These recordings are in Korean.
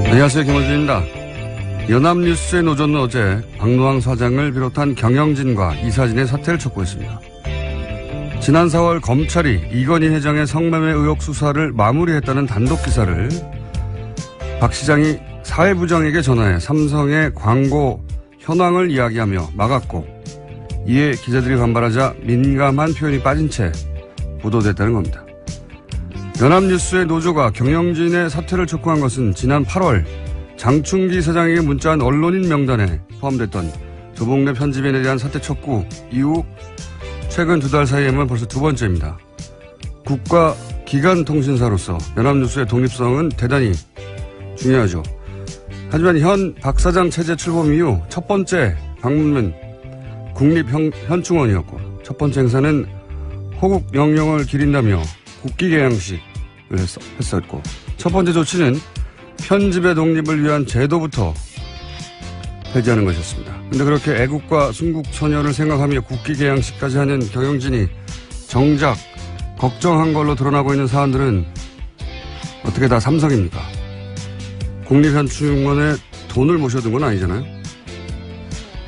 안녕하세요. 김원준입니다. 연합뉴스의 노조는 어제 박노항 사장을 비롯한 경영진과 이사진의 사퇴를 촉구했습니다. 지난 4월 검찰이 이건희 회장의 성매매 의혹 수사를 마무리했다는 단독 기사를 박 시장이 사회부장에게 전화해 삼성의 광고 현황을 이야기하며 막았고, 이에 기자들이 반발하자 민감한 표현이 빠진 채 보도됐다는 겁니다. 연합뉴스의 노조가 경영진의 사퇴를 촉구한 것은 지난 8월 장충기 사장에게 문자한 언론인 명단에 포함됐던 조봉래 편집인에 대한 사퇴 촉구 이후 최근 2달 사이에만 벌써 두 번째입니다. 국가기관통신사로서 연합뉴스의 독립성은 대단히 중요하죠. 하지만 현 박 사장 체제 출범 이후 첫 번째 방문은 국립현충원이었고, 첫 번째 행사는 호국 영령을 기린다며 국기 개양식을 했었고, 첫 번째 조치는 편집의 독립을 위한 제도부터 폐지하는 것이었습니다. 그런데 그렇게 애국과 순국 선열을 생각하며 국기 개양식까지 하는 경영진이 정작 걱정한 걸로 드러나고 있는 사안들은 어떻게 다 삼성입니까? 국립현충원에 돈을 모셔둔 건 아니잖아요.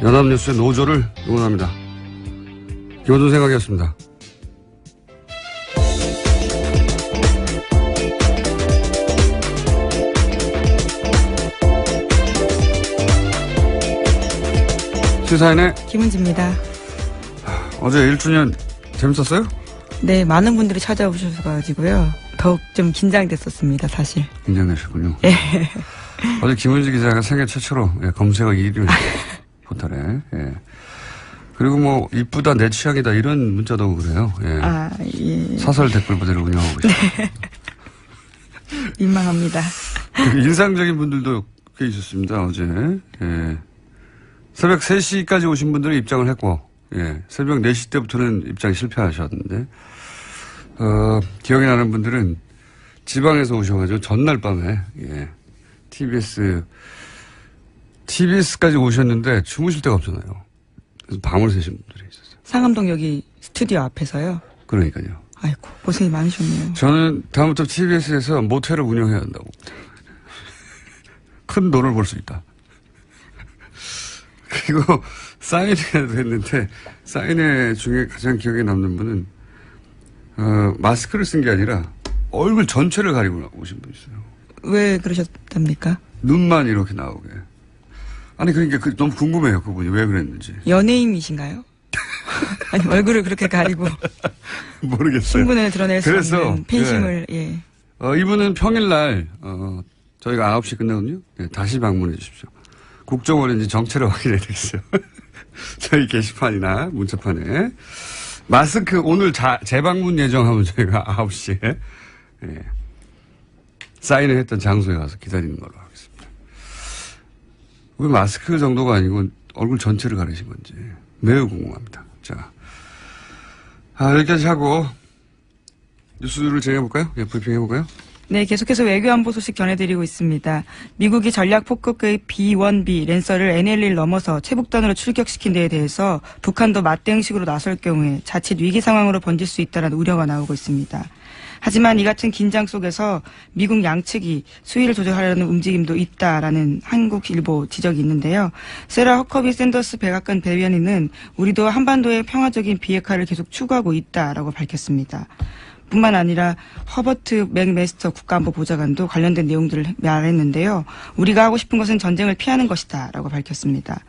연합뉴스의 노조를 응원합니다. 김원준 생각이었습니다. 시사인의 김은지입니다. 어제 1주년 재밌었어요? 네, 많은 분들이 찾아오셔가지고요. 더욱 좀 긴장됐었습니다, 사실. 긴장되셨군요. 예. 어제 김은지 기자가 세계 최초로 검색어 1위를 포탈에. 예. 그리고 뭐 이쁘다, 내 취향이다 이런 문자도 오고 그래요. 예. 아, 예. 사설 댓글 부대를 운영하고 계시죠. 네. 민망합니다. 인상적인 분들도 꽤 있었습니다, 어제. 예. 새벽 3시까지 오신 분들은 입장을 했고, 예. 새벽 4시 때부터는 입장이 실패하셨는데, 기억이 나는 분들은 지방에서 오셔가지고 전날 밤에, 예. TBS까지 오셨는데 주무실 데가 없잖아요. 그래서 밤을 새신 분들이 있었어요. 상암동 여기 스튜디오 앞에서요. 그러니까요. 아이고, 고생이 많으셨네요. 저는 다음부터 TBS에서 모텔을 운영해야 한다고. 큰 돈을 벌 수 있다. 그리고 사인회도 했는데, 사인회 중에 가장 기억에 남는 분은 마스크를 쓴 게 아니라 얼굴 전체를 가리고 오신 분 있어요. 왜 그러셨답니까? 눈만 이렇게 나오게. 아니 그러니까 너무 궁금해요, 그분이 왜 그랬는지. 연예인이신가요? 아니, 얼굴을 그렇게 가리고 모르겠어요. 신분을 드러낼 수 그래서, 없는 팬심을. 예. 이분은 평일날 저희가 9시 끝나거든요. 네, 다시 방문해 주십시오. 국정원인지 정체를 확인해야 되겠어요. 저희 게시판이나 문자판에. 마스크 오늘 재방문 예정하면 저희가 9시에 예, 사인을 했던 장소에 가서 기다리는 걸로 하겠습니다. 왜 마스크 정도가 아니고 얼굴 전체를 가리신 건지 매우 궁금합니다. 자, 여기까지 하고 뉴스를 진행해볼까요? 예, 브리핑해볼까요? 네, 계속해서 외교안보 소식 전해드리고 있습니다. 미국이 전략 폭격기 B-1B 랜서를 NLL 넘어서 최북단으로 출격시킨 데에 대해서 북한도 맞대응식으로 나설 경우에 자칫 위기 상황으로 번질 수 있다는 우려가 나오고 있습니다. 하지만 이 같은 긴장 속에서 미국 양측이 수위를 조절하려는 움직임도 있다라는 한국일보 지적이 있는데요. 세라 허커비 샌더스 백악관 대변인은 우리도 한반도의 평화적인 비핵화를 계속 추구하고 있다라고 밝혔습니다. 뿐만 아니라 허버트 맥메스터 국가안보 보좌관도 관련된 내용들을 말했는데요. 우리가 하고 싶은 것은 전쟁을 피하는 것이다 라고 밝혔습니다.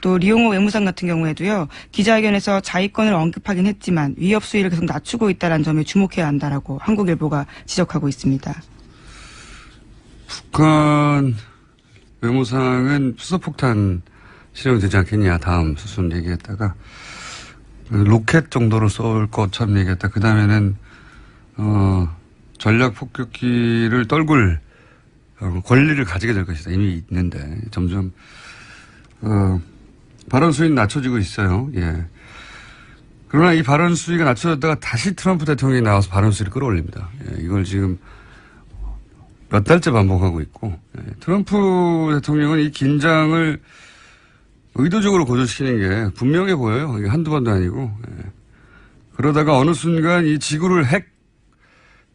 또 리용호 외무상 같은 경우에도요. 기자회견에서 자위권을 언급하긴 했지만 위협 수위를 계속 낮추고 있다는 점에 주목해야 한다라고 한국일보가 지적하고 있습니다. 북한 외무상은 수소폭탄 실용되지 않겠냐 다음 수순 얘기했다가 로켓 정도로 쏠 것처럼 얘기했다. 그 다음에는 전략 폭격기를 떨굴 권리를 가지게 될 것이다. 이미 있는데 점점 발언 수위는 낮춰지고 있어요. 예. 그러나 이 발언 수위가 낮춰졌다가 다시 트럼프 대통령이 나와서 발언 수위를 끌어올립니다. 예. 이걸 지금 몇 달째 반복하고 있고, 예. 트럼프 대통령은 이 긴장을 의도적으로 고조시키는 게 분명해 보여요. 이게 한두 번도 아니고. 예. 그러다가 어느 순간 이 지구를 핵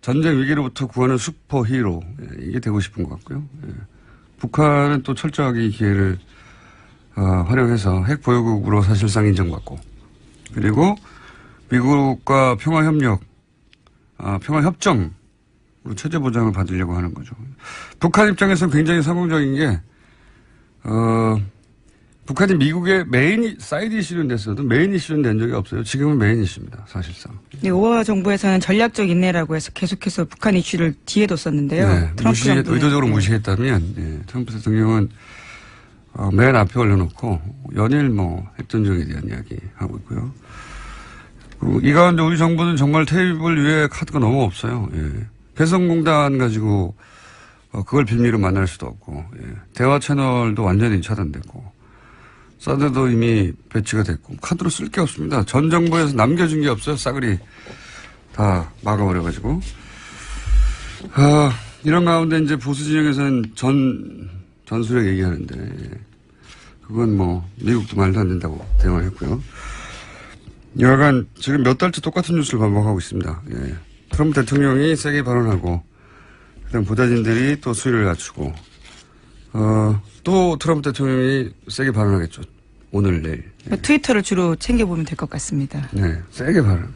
전쟁 위기로부터 구하는 슈퍼히로, 예. 이게 되고 싶은 것 같고요. 예. 북한은 또 철저하게 이 기회를 활용해서 핵 보유국으로 사실상 인정받고 그리고 미국과 평화협력, 평화협정으로 체제 보장을 받으려고 하는 거죠. 북한 입장에서는 굉장히 성공적인 게 북한이 미국의 메인 사이드 이슈는 됐어도 메인 이슈는 된 적이 없어요. 지금은 메인 이슈입니다. 사실상. 네, 오바마 정부에서는 전략적 인내라고 해서 계속해서 북한 이슈를 뒤에 뒀었는데요. 네, 트럼프 정부는 의도적으로 무시했다면 트럼프 대통령은 맨 앞에 올려놓고 연일 핵전쟁에 대한 이야기 하고 있고요. 이 가운데 우리 정부는 정말 테이블 위에 카드가 너무 없어요. 개성공단 가지고 그걸 빌미로 만날 수도 없고 대화 채널도 완전히 차단됐고 사드도 이미 배치가 됐고 카드로 쓸 게 없습니다. 전 정부에서 남겨준 게 없어요. 싸그리 다 막아버려가지고 이런 가운데 이제 보수 진영에서는 전술핵 얘기하는데 그건 미국도 말도 안 된다고 대응했고요. 여하간 지금 몇 달째 똑같은 뉴스를 반복하고 있습니다. 트럼프 대통령이 세게 발언하고 그다음 보좌진들이 또 수위를 낮추고 또 트럼프 대통령이 세게 발언하겠죠. 오늘 내일. 트위터를 주로 챙겨보면 될 것 같습니다. 네, 세게 발언.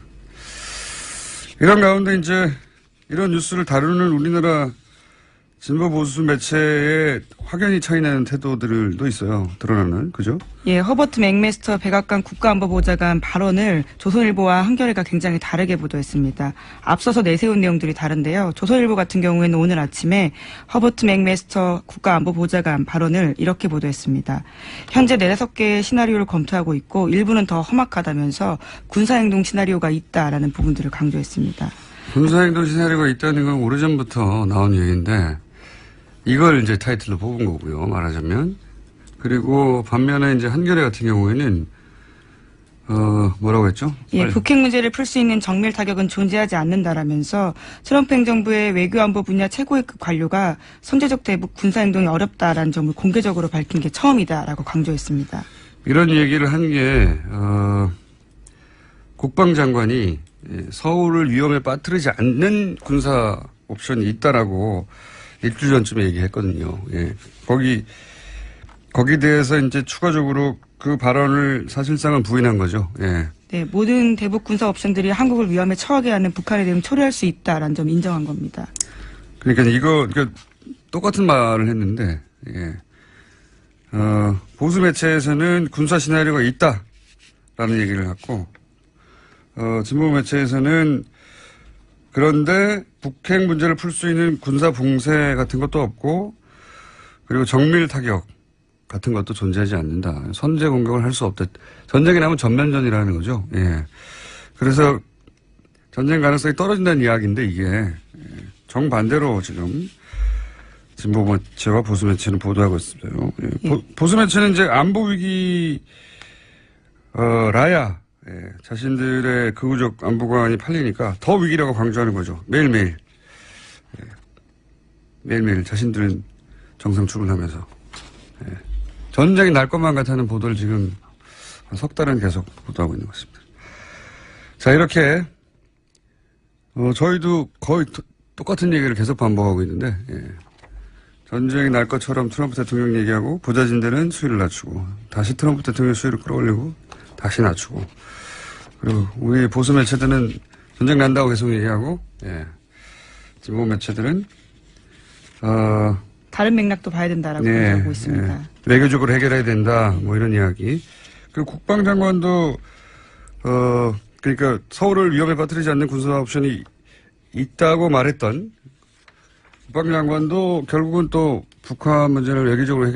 이런 가운데 이제 이런 뉴스를 다루는 우리나라 진보 보수 매체의 확연히 차이나는 태도들도 있어요. 드러나는. 그죠? 예, 허버트 맥메스터 백악관 국가안보보좌관 발언을 조선일보와 한겨레가 굉장히 다르게 보도했습니다. 앞서서 내세운 내용들이 다른데요. 조선일보 같은 경우에는 오늘 아침에 허버트 맥메스터 국가안보보좌관 발언을 이렇게 보도했습니다. 현재 4-5개의 시나리오를 검토하고 있고 일부는 더 험악하다면서 군사행동 시나리오가 있다라는 부분들을 강조했습니다. 군사행동 시나리오가 있다는 건 오래전부터 나온 얘기인데 이걸 이제 타이틀로 뽑은 거고요. 말하자면. 그리고 반면에 이제 한겨레 같은 경우에는 뭐라고 했죠? 예, 북핵 문제를 풀 수 있는 정밀 타격은 존재하지 않는다라면서 트럼프 행정부의 외교안보 분야 최고위급 관료가 선제적 대북 군사행동이 어렵다라는 점을 공개적으로 밝힌 게 처음이다라고 강조했습니다. 이런 얘기를 한 게 국방장관이 서울을 위험에 빠뜨리지 않는 군사 옵션이 있다라고 일주일 전쯤에 얘기했거든요. 거기 대해서 이제 추가적으로 그 발언을 사실상은 부인한 거죠. 네, 모든 대북 군사 옵션들이 한국을 위험에 처하게 하는 북한의 대응 초래할 수 있다라는 점 인정한 겁니다. 그러니까 똑같은 말을 했는데, 보수 매체에서는 군사 시나리오가 있다라는 얘기를 했고, 진보 매체에서는 그런데 북핵 문제를 풀 수 있는 군사 봉쇄 같은 것도 없고 그리고 정밀 타격 같은 것도 존재하지 않는다. 선제 공격을 할 수 없다. 전쟁이 나면 전면전이라는 거죠. 그래서 전쟁 가능성이 떨어진다는 이야기인데 이게 정반대로 지금 진보 매체와 보수 매체는 보도하고 있어요. 보수 매체는 이제 안보 위기 라야 자신들의 극우적 안보관이 팔리니까 더 위기라고 강조하는 거죠. 매일매일. 매일매일 자신들은 정상 출근하면서. 전쟁이 날 것만 같다는 보도를 지금 한 석 달은 계속 보도하고 있는 것 같습니다. 자, 이렇게, 저희도 거의 똑같은 얘기를 계속 반복하고 있는데, 전쟁이 날 것처럼 트럼프 대통령 얘기하고 보좌진들은 수위를 낮추고 다시 트럼프 대통령 수위를 끌어올리고 다시 낮추고 그리고 우리 보수 매체들은 전쟁 난다고 계속 얘기하고, 진보 매체들은, 다른 맥락도 봐야 된다라고 얘기하고 있습니다. 외교적으로 해결해야 된다, 이런 이야기. 그리고 국방장관도, 그러니까 서울을 위험에 빠뜨리지 않는 군사 옵션이 있다고 말했던 국방장관도 결국은 또 북한 문제를 외교적으로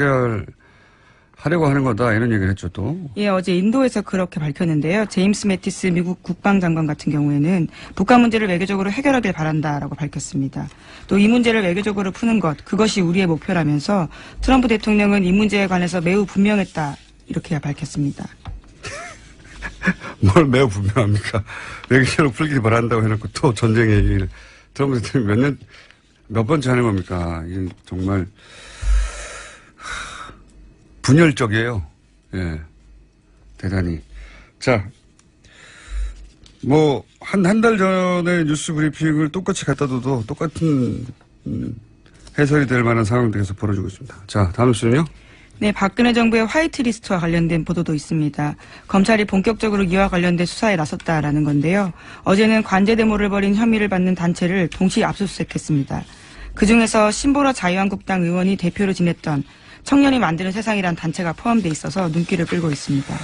하려고 하는 거다 이런 얘기를 했죠 또. 예, 어제 인도에서 그렇게 밝혔는데요. 제임스 매티스 미국 국방장관 같은 경우에는 북한 문제를 외교적으로 해결하길 바란다라고 밝혔습니다. 또 이 문제를 외교적으로 푸는 것, 그것이 우리의 목표라면서 트럼프 대통령은 이 문제에 관해서 매우 분명했다 이렇게 밝혔습니다. 뭘 매우 분명합니까? 외교적으로 풀길 바란다고 해놓고 또 전쟁 얘기를 트럼프 대통령 몇 번째 하는 겁니까? 이게 정말 분열적이에요. 대단히. 자, 한 달 전에 뉴스 브리핑을 똑같이 갖다 둬도 똑같은 해설이 될 만한 상황도 계속 벌어지고 있습니다. 자, 다음 뉴스는요. 네, 박근혜 정부의 화이트리스트와 관련된 보도도 있습니다. 검찰이 본격적으로 이와 관련된 수사에 나섰다라는 건데요. 어제는 관제 데모를 벌인 혐의를 받는 단체를 동시에 압수수색했습니다. 그중에서 신보라 자유한국당 의원이 대표로 지냈던 청년이 만드는 세상이란 단체가 포함돼 있어서 눈길을 끌고 있습니다.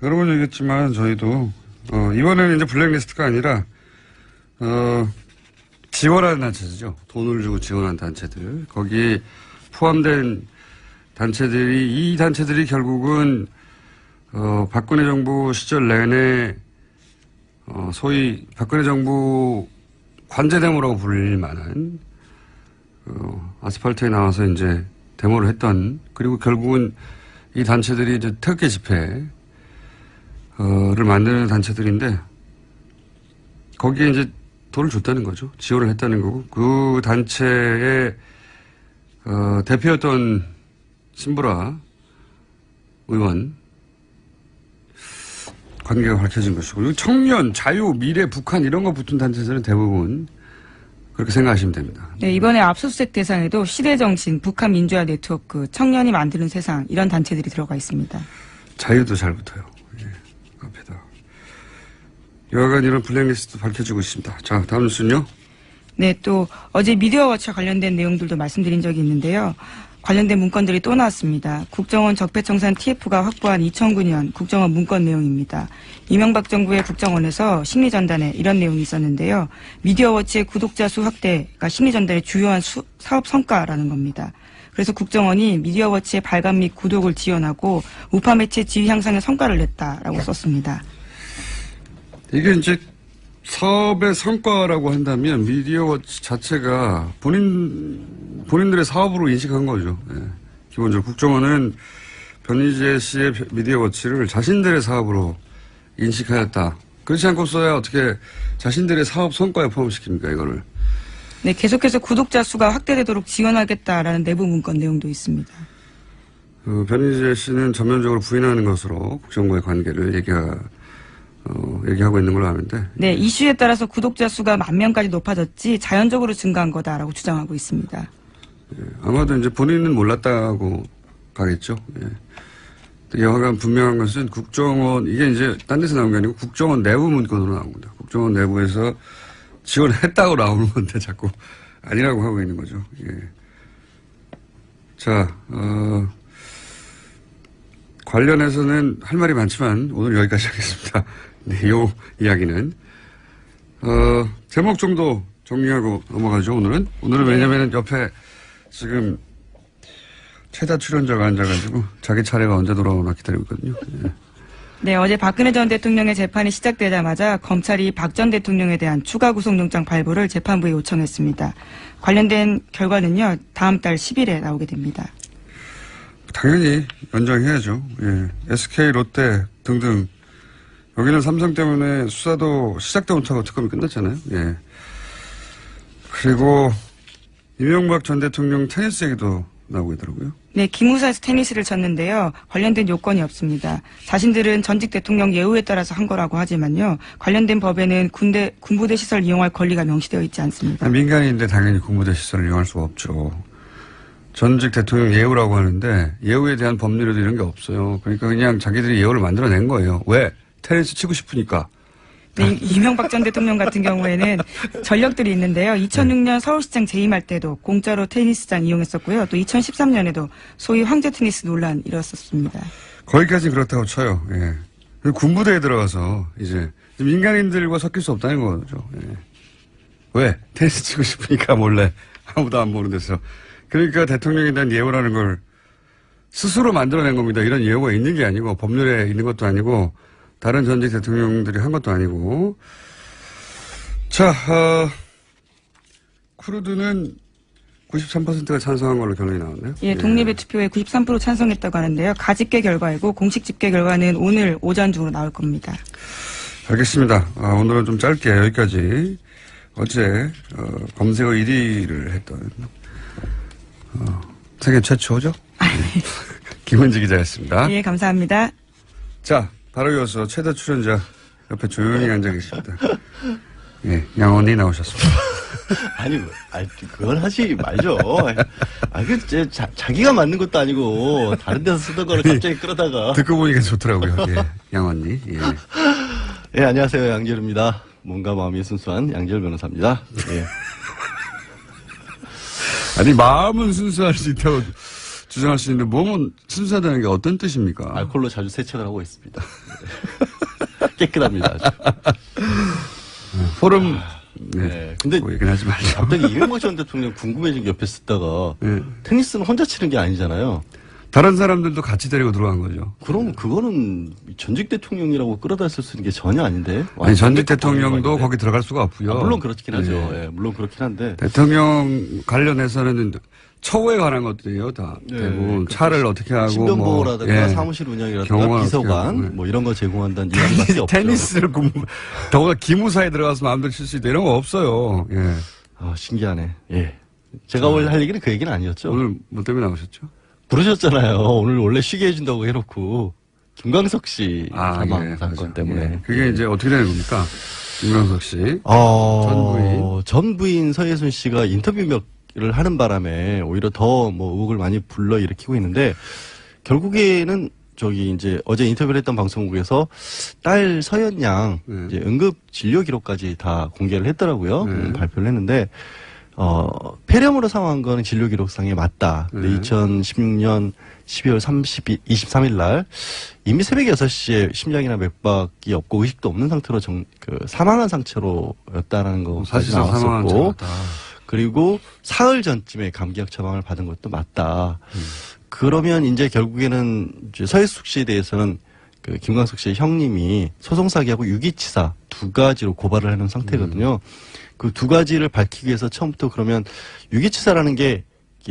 여러 번 얘기했지만 저희도 이번에는 이제 블랙리스트가 아니라 지원하는 단체죠. 돈을 주고 지원한 단체들. 거기 포함된 단체들이 이 단체들이 결국은 박근혜 정부 시절 내내 소위 박근혜 정부 관제 데모라고 불릴 만한 아스팔트에 나와서 이제 데모를 했던 그리고 결국은 이 단체들이 이제 태극기 집회를 만드는 단체들인데 거기에 이제 돈을 줬다는 거죠. 지원을 했다는 거고 그 단체의 대표였던 신보라 의원 관계가 밝혀진 것이고 청년, 자유, 미래, 북한 이런 거 붙은 단체들은 대부분 그렇게 생각하시면 됩니다. 네, 이번에 압수수색 대상에도 시대정신, 북한민주화 네트워크, 청년이 만드는 세상 이런 단체들이 들어가 있습니다. 자유도 잘 붙어요. 예, 앞에다. 여하간 이런 블랙리스트도 밝혀지고 있습니다. 자, 다음 뉴스는요. 네, 또 어제 미디어워치와 관련된 내용들도 말씀드린 적이 있는데요. 관련된 문건들이 또 나왔습니다. 국정원 적폐청산 TF가 확보한 2009년 국정원 문건 내용입니다. 이명박 정부의 국정원에서 심리전단에 이런 내용이 있었는데요. 미디어워치의 구독자 수 확대가 심리전단의 주요한 사업 성과라는 겁니다. 그래서 국정원이 미디어워치의 발간 및 구독을 지원하고 우파 매체 지위 향상에 성과를 냈다라고 썼습니다. 이게 이제 사업의 성과라고 한다면 미디어워치 자체가 본인들의 사업으로 인식한 거죠. 예. 기본적으로 국정원은 변희재 씨의 미디어워치를 자신들의 사업으로 인식하였다. 그렇지 않고서야 어떻게 자신들의 사업 성과에 포함시킵니까, 이거를. 네, 계속해서 구독자 수가 확대되도록 지원하겠다라는 내부 문건 내용도 있습니다. 변희재 씨는 전면적으로 부인하는 것으로 국정과의 관계를 얘기하고 있는 걸로 아는데. 네, 이슈에 따라서 구독자 수가 10,000명까지 높아졌지 자연적으로 증가한 거다라고 주장하고 있습니다. 예, 아마도 이제 본인은 몰랐다고 가겠죠. 예. 여하간 분명한 것은 국정원, 이게 이제 딴 데서 나온 게 아니고 국정원 내부 문건으로 나온 겁니다. 국정원 내부에서 지원했다고 나오는 건데 자꾸 아니라고 하고 있는 거죠. 예. 자, 관련해서는 할 말이 많지만 오늘 여기까지 하겠습니다. 네, 요 이야기는. 제목 정도 정리하고 넘어가죠, 오늘은. 오늘은 네. 왜냐면 옆에 지금 최다 출연자가 앉아가지고 자기 차례가 언제 돌아오나 기다리고 있거든요. 예. 네, 어제 박근혜 전 대통령의 재판이 시작되자마자 검찰이 박 전 대통령에 대한 추가 구속영장 발부를 재판부에 요청했습니다. 관련된 결과는요, 다음 달 10일에 나오게 됩니다. 당연히 연장해야죠. 예. SK, 롯데 등등. 여기는 삼성 때문에 수사도 시작도 못하고 특검이 끝났잖아요. 예. 그리고 이명박 전 대통령 테니스 얘기도 나오고 있더라고요. 네, 기무사에서 테니스를 쳤는데요. 관련된 요건이 없습니다. 자신들은 전직 대통령 예우에 따라서 한 거라고 하지만요. 관련된 법에는 군부대 시설 이용할 권리가 명시되어 있지 않습니다. 민간인인데 당연히 군부대 시설을 이용할 수가 없죠. 전직 대통령 예우라고 하는데 예우에 대한 법률에도 이런 게 없어요. 그러니까 그냥 자기들이 예우를 만들어낸 거예요. 왜? 테니스 치고 싶으니까. 네, 이명박 전 대통령 같은 경우에는 전력들이 있는데요. 2006년 서울시장 재임할 때도 공짜로 테니스장 이용했었고요. 또 2013년에도 소위 황제 테니스 논란 일었었습니다. 거기까지는 그렇다고 쳐요. 예. 군부대에 들어가서 이제 민간인들과 섞일 수 없다는 거죠. 예. 왜? 테니스 치고 싶으니까 몰래 아무도 안 보는 데서. 그러니까 대통령에 대한 예우라는 걸 스스로 만들어낸 겁니다. 이런 예우가 있는 게 아니고 법률에 있는 것도 아니고 다른 전직 대통령들이 한 것도 아니고. 자, 쿠르드는 93%가 찬성한 걸로 결론이 나왔네요. 예, 독립의 투표에 93% 찬성했다고 하는데요. 가집계 결과이고 공식 집계 결과는 오늘 오전 중으로 나올 겁니다. 알겠습니다. 오늘은 좀 짧게 여기까지. 어제 검색어 1위를 했던 세계 최초죠? 김은지 기자였습니다. 예, 감사합니다. 자, 바로 이어서 최다 출연자 옆에 조용히 앉아 계십니다. 예, 양원이 나오셨습니다. 아니, 그건 하지 말죠. 자기가 만든 것도 아니고, 다른 데서 쓰던 거를 갑자기 끌어다가. 듣고 보니까 좋더라고요. 예. 양언니. 예. 예, 안녕하세요. 양재루입니다. 몸과 마음이 순수한 양재루 변호사입니다. 예. 아니, 마음은 순수할 수 있다고 주장할 수 있는데, 몸은 순수하다는 게 어떤 뜻입니까? 알코올로 자주 세척을 하고 있습니다. 깨끗합니다. 아주. 포럼, 네. 근데 뭐 얘기는 하지 말자. 갑자기 이명박 전 대통령 궁금해진 게 옆에 쓰다가 테니스는 혼자 치는 게 아니잖아요. 다른 사람들도 같이 데리고 들어간 거죠. 그럼 그거는 전직 대통령이라고 끌어다 쓸 수 있는 게 전혀 아닌데. 아니, 전직 대통령도 거기 들어갈 수가 없고요. 물론 그렇긴 하죠. 네. 예, 물론 그렇긴 한데. 대통령 관련해서는 처우에 관한 것들이에요, 다. 네, 대부분 차를 어떻게 하고. 신변보호라든가 뭐, 예. 사무실 운영이라든가 경호를 비서관 어떻게 하고, 뭐 이런 거 제공한다는 이야기밖에 없죠. 테니스를 더구나 기무사에 들어가서 마음대로 칠 수 있다 이런 거 없어요. 예. 아, 신기하네. 예. 제가 원래 할 얘기는 그 얘기는 아니었죠. 오늘 뭐 때문에 나오셨죠? 부르셨잖아요. 오늘 원래 쉬게 해준다고 해놓고 김광석 씨 사망 예, 사건 맞아. 때문에. 예. 그게 이제 어떻게 되는 겁니까? 김광석 씨. 전 부인 서예순 씨가 인터뷰를 하는 바람에 오히려 더 뭐 의혹을 많이 불러일으키고 있는데 결국에는 저기 이제 어제 인터뷰를 했던 방송국에서 딸 서연 양 이제 응급 진료 기록까지 다 공개를 했더라고요. 발표를 했는데 폐렴으로 사망한 거는 진료 기록상에 맞다. 근데 2016년 12월 23일 날 이미 새벽 6시에 심장이나 맥박이 없고 의식도 없는 상태로 사망한 상태로였다라는 거 사실 나왔었고 그리고 사흘 전쯤에 감기약 처방을 받은 것도 맞다. 그러면 이제 결국에는 이제 서해숙 씨에 대해서는 그 김광석 씨의 형님이 소송사기하고 유기치사 두 가지로 고발을 하는 상태거든요. 그 두 가지를 밝히기 위해서 처음부터 그러면 유기치사라는 게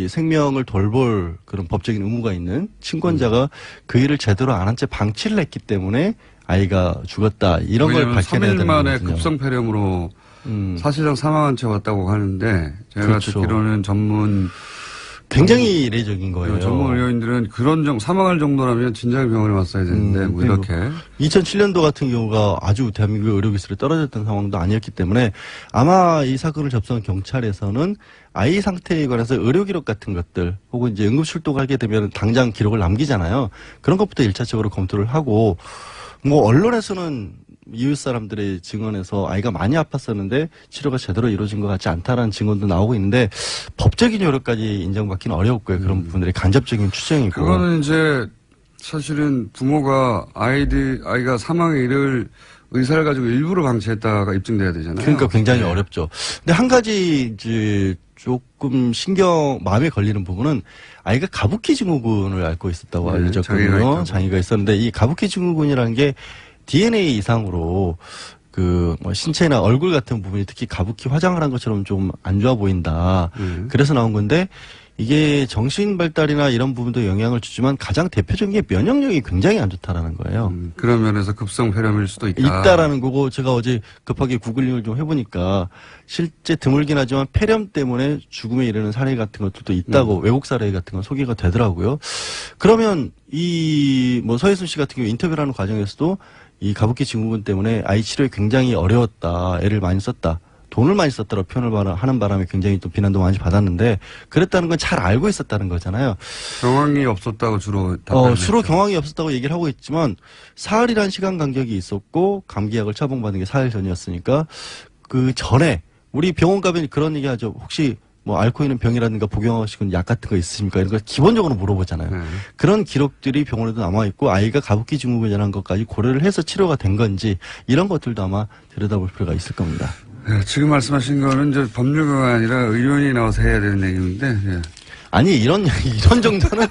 생명을 돌볼 그런 법적인 의무가 있는 친권자가 그 일을 제대로 안 한 채 방치를 했기 때문에 아이가 죽었다 이런 걸 밝혀내야 되는 3일 만에 거거든요. 급성 폐렴으로 사실상 사망한 채 왔다고 하는데 제가 그렇죠. 듣기로는 굉장히 이례적인 거예요. 전문 의료인들은 그런 사망할 정도라면 진작에 병원에 왔어야 되는데 뭐 이렇게 2007년도 같은 경우가 아주 대한민국의 의료기술이 떨어졌던 상황도 아니었기 때문에 아마 이 사건을 접수한 경찰에서는 아이 상태에 관해서 의료 기록 같은 것들 혹은 이제 응급 출동하게 되면 당장 기록을 남기잖아요. 그런 것부터 1차적으로 검토를 하고 뭐 언론에서는 이웃 사람들의 증언에서 아이가 많이 아팠었는데 치료가 제대로 이루어진 것 같지 않다라는 증언도 나오고 있는데 법적인 요력까지 인정받기는 어려웠고요. 그런 부분들이 간접적인 추정이고. 그거는 이제 사실은 부모가 아이가 사망에 이를 의사를 가지고 일부러 방치했다가 입증돼야 되잖아요. 그러니까 굉장히 어렵죠. 근데 한 가지 이제 조금 마음에 걸리는 부분은 아이가 가부키 증후군을 앓고 있었다고 알려졌거든요. 장애가 있었는데 이 가부키 증후군이라는 게 DNA 이상으로 뭐 신체나 얼굴 같은 부분이 특히 가부키 화장을 한 것처럼 좀 안 좋아 보인다. 그래서 나온 건데 이게 정신 발달이나 이런 부분도 영향을 주지만 가장 대표적인 게 면역력이 굉장히 안 좋다라는 거예요. 그런 면에서 급성 폐렴일 수도 있다라는 거고 제가 어제 급하게 구글링을 좀 해보니까 실제 드물긴 하지만 폐렴 때문에 죽음에 이르는 사례 같은 것들도 있다고 외국 사례 같은 건 소개가 되더라고요. 그러면 뭐 서혜순 씨 같은 경우 인터뷰를 하는 과정에서도 이 가부키 증후군 때문에 아이 치료에 굉장히 어려웠다. 애를 많이 썼다. 돈을 많이 썼다고 표현을 하는 바람에 굉장히 또 비난도 많이 받았는데 그랬다는 건 잘 알고 있었다는 거잖아요. 경황이 없었다고 주로 주로 경황이 없었다고 얘기를 하고 있지만 사흘이라는 시간 간격이 있었고 감기약을 처방받은 게 사흘 전이었으니까 그 전에 우리 병원 가면 그런 얘기 하죠. 혹시 뭐 앓고 있는 병이라든가 복용하시고 약 같은 거 있으십니까? 이런 걸 기본적으로 물어보잖아요. 그런 기록들이 병원에도 남아있고 아이가 가부키 증후군이라는 것까지 고려를 해서 치료가 된 건지 이런 것들도 아마 들여다볼 필요가 있을 겁니다. 네, 지금 말씀하신 거는 이제 법률가가 아니라 의료인이 나와서 해야 되는 얘기인데 예. 아니 이런 정도는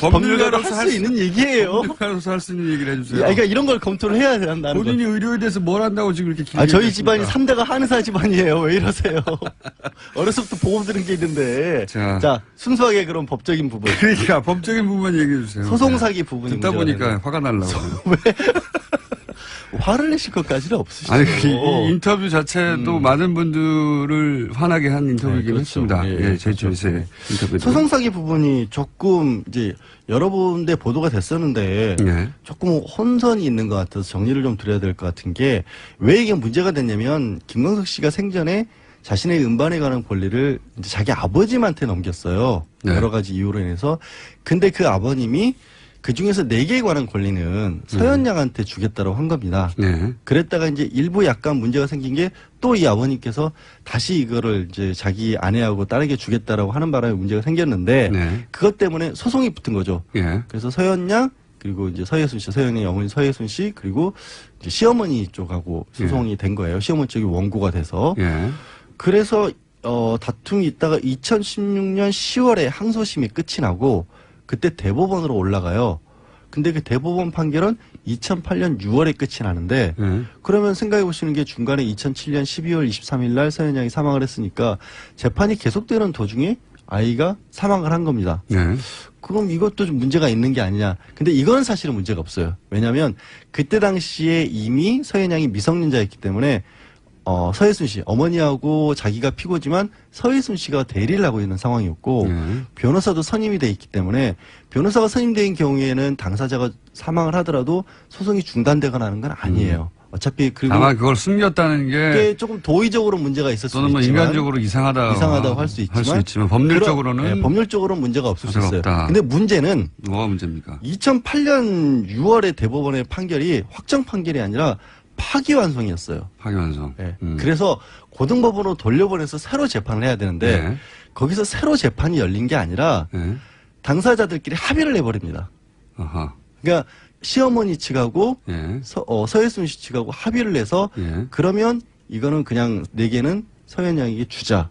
법률가로서 할 수 있는 얘기예요. 법률가로서 할 수 있는 얘기를 해주세요. 그러니까 이런 걸 검토를 해야 된다는 본인이 의료에 대해서 뭘 한다고 지금 이렇게 길게 저희 집안이 3대가 한의사 집안이에요. 왜 이러세요? 어려서부터 보험 들은 게 있는데 자 순수하게 그런 법적인 부분 그러니까 법적인 부분만 얘기해 주세요. 소송사기 부분이 듣다 보니까 화가 날라고. 왜? 화를 내실 것까지는 없으시죠. 아니, 이 인터뷰 자체도 많은 분들을 화나게 한 인터뷰이긴 그렇죠. 했습니다. 예, 제 주에서의 인터뷰. 소송사기 부분이 조금 이제 여러 군데 보도가 됐었는데 조금 혼선이 있는 것 같아서 정리를 좀 드려야 될 것 같은 게 왜 이게 문제가 됐냐면 김광석 씨가 생전에 자신의 음반에 관한 권리를 이제 자기 아버님한테 넘겼어요. 네. 여러 가지 이유로 인해서. 근데 그 아버님이 그 중에서 4개에 관한 권리는 서현양한테 주겠다고 한 겁니다. 네. 그랬다가 이제 일부 약간 문제가 생긴 게 또 이 아버님께서 다시 이거를 이제 자기 아내하고 딸에게 주겠다라고 하는 바람에 문제가 생겼는데 네. 그것 때문에 소송이 붙은 거죠. 예. 그래서 서현양 그리고 이제 서예순 씨, 서현양의 어머니 서예순 씨 그리고 이제 시어머니 쪽하고 소송이 된 거예요. 시어머니 쪽이 원고가 돼서. 예. 그래서 다툼이 있다가 2016년 10월에 항소심이 끝이 나고 그때 대법원으로 올라가요. 근데 그 대법원 판결은 2008년 6월에 끝이 나는데 예. 그러면 생각해 보시는 게 중간에 2007년 12월 23일 날 서현양이 사망을 했으니까 재판이 계속되는 도중에 아이가 사망을 한 겁니다. 네. 그럼 이것도 좀 문제가 있는 게 아니냐. 근데 이거는 사실은 문제가 없어요. 왜냐하면 그때 당시에 이미 서현양이 미성년자였기 때문에 서예순 씨 어머니하고 자기가 피고지만 서예순 씨가 대리를 하고 있는 상황이었고 네. 변호사도 선임이 돼 있기 때문에 변호사가 선임된 경우에는 당사자가 사망을 하더라도 소송이 중단되거나 하는 건 아니에요. 어차피 그리고 다만 그걸 숨겼다는 게 그게 조금 도의적으로 문제가 있을 수도 또는 뭐 있지만 인간적으로 이상하다고 할 수 있지만 법률적으로는 네, 법률적으로는 문제가 없을 수 문제가 있어요. 없다. 근데 문제는 뭐가 문제입니까? 2008년 6월에 대법원의 판결이 확정 판결이 아니라 파기환송이었어요. 파기환송. 네. 그래서 고등법원으로 돌려보내서 새로 재판을 해야 되는데 네. 거기서 새로 재판이 열린 게 아니라 네. 당사자들끼리 합의를 해버립니다. 아하. 그러니까 시어머니 측하고 예. 서예순 씨 측하고 합의를 해서 예. 그러면 이거는 그냥 4개는 서현양에게 주자.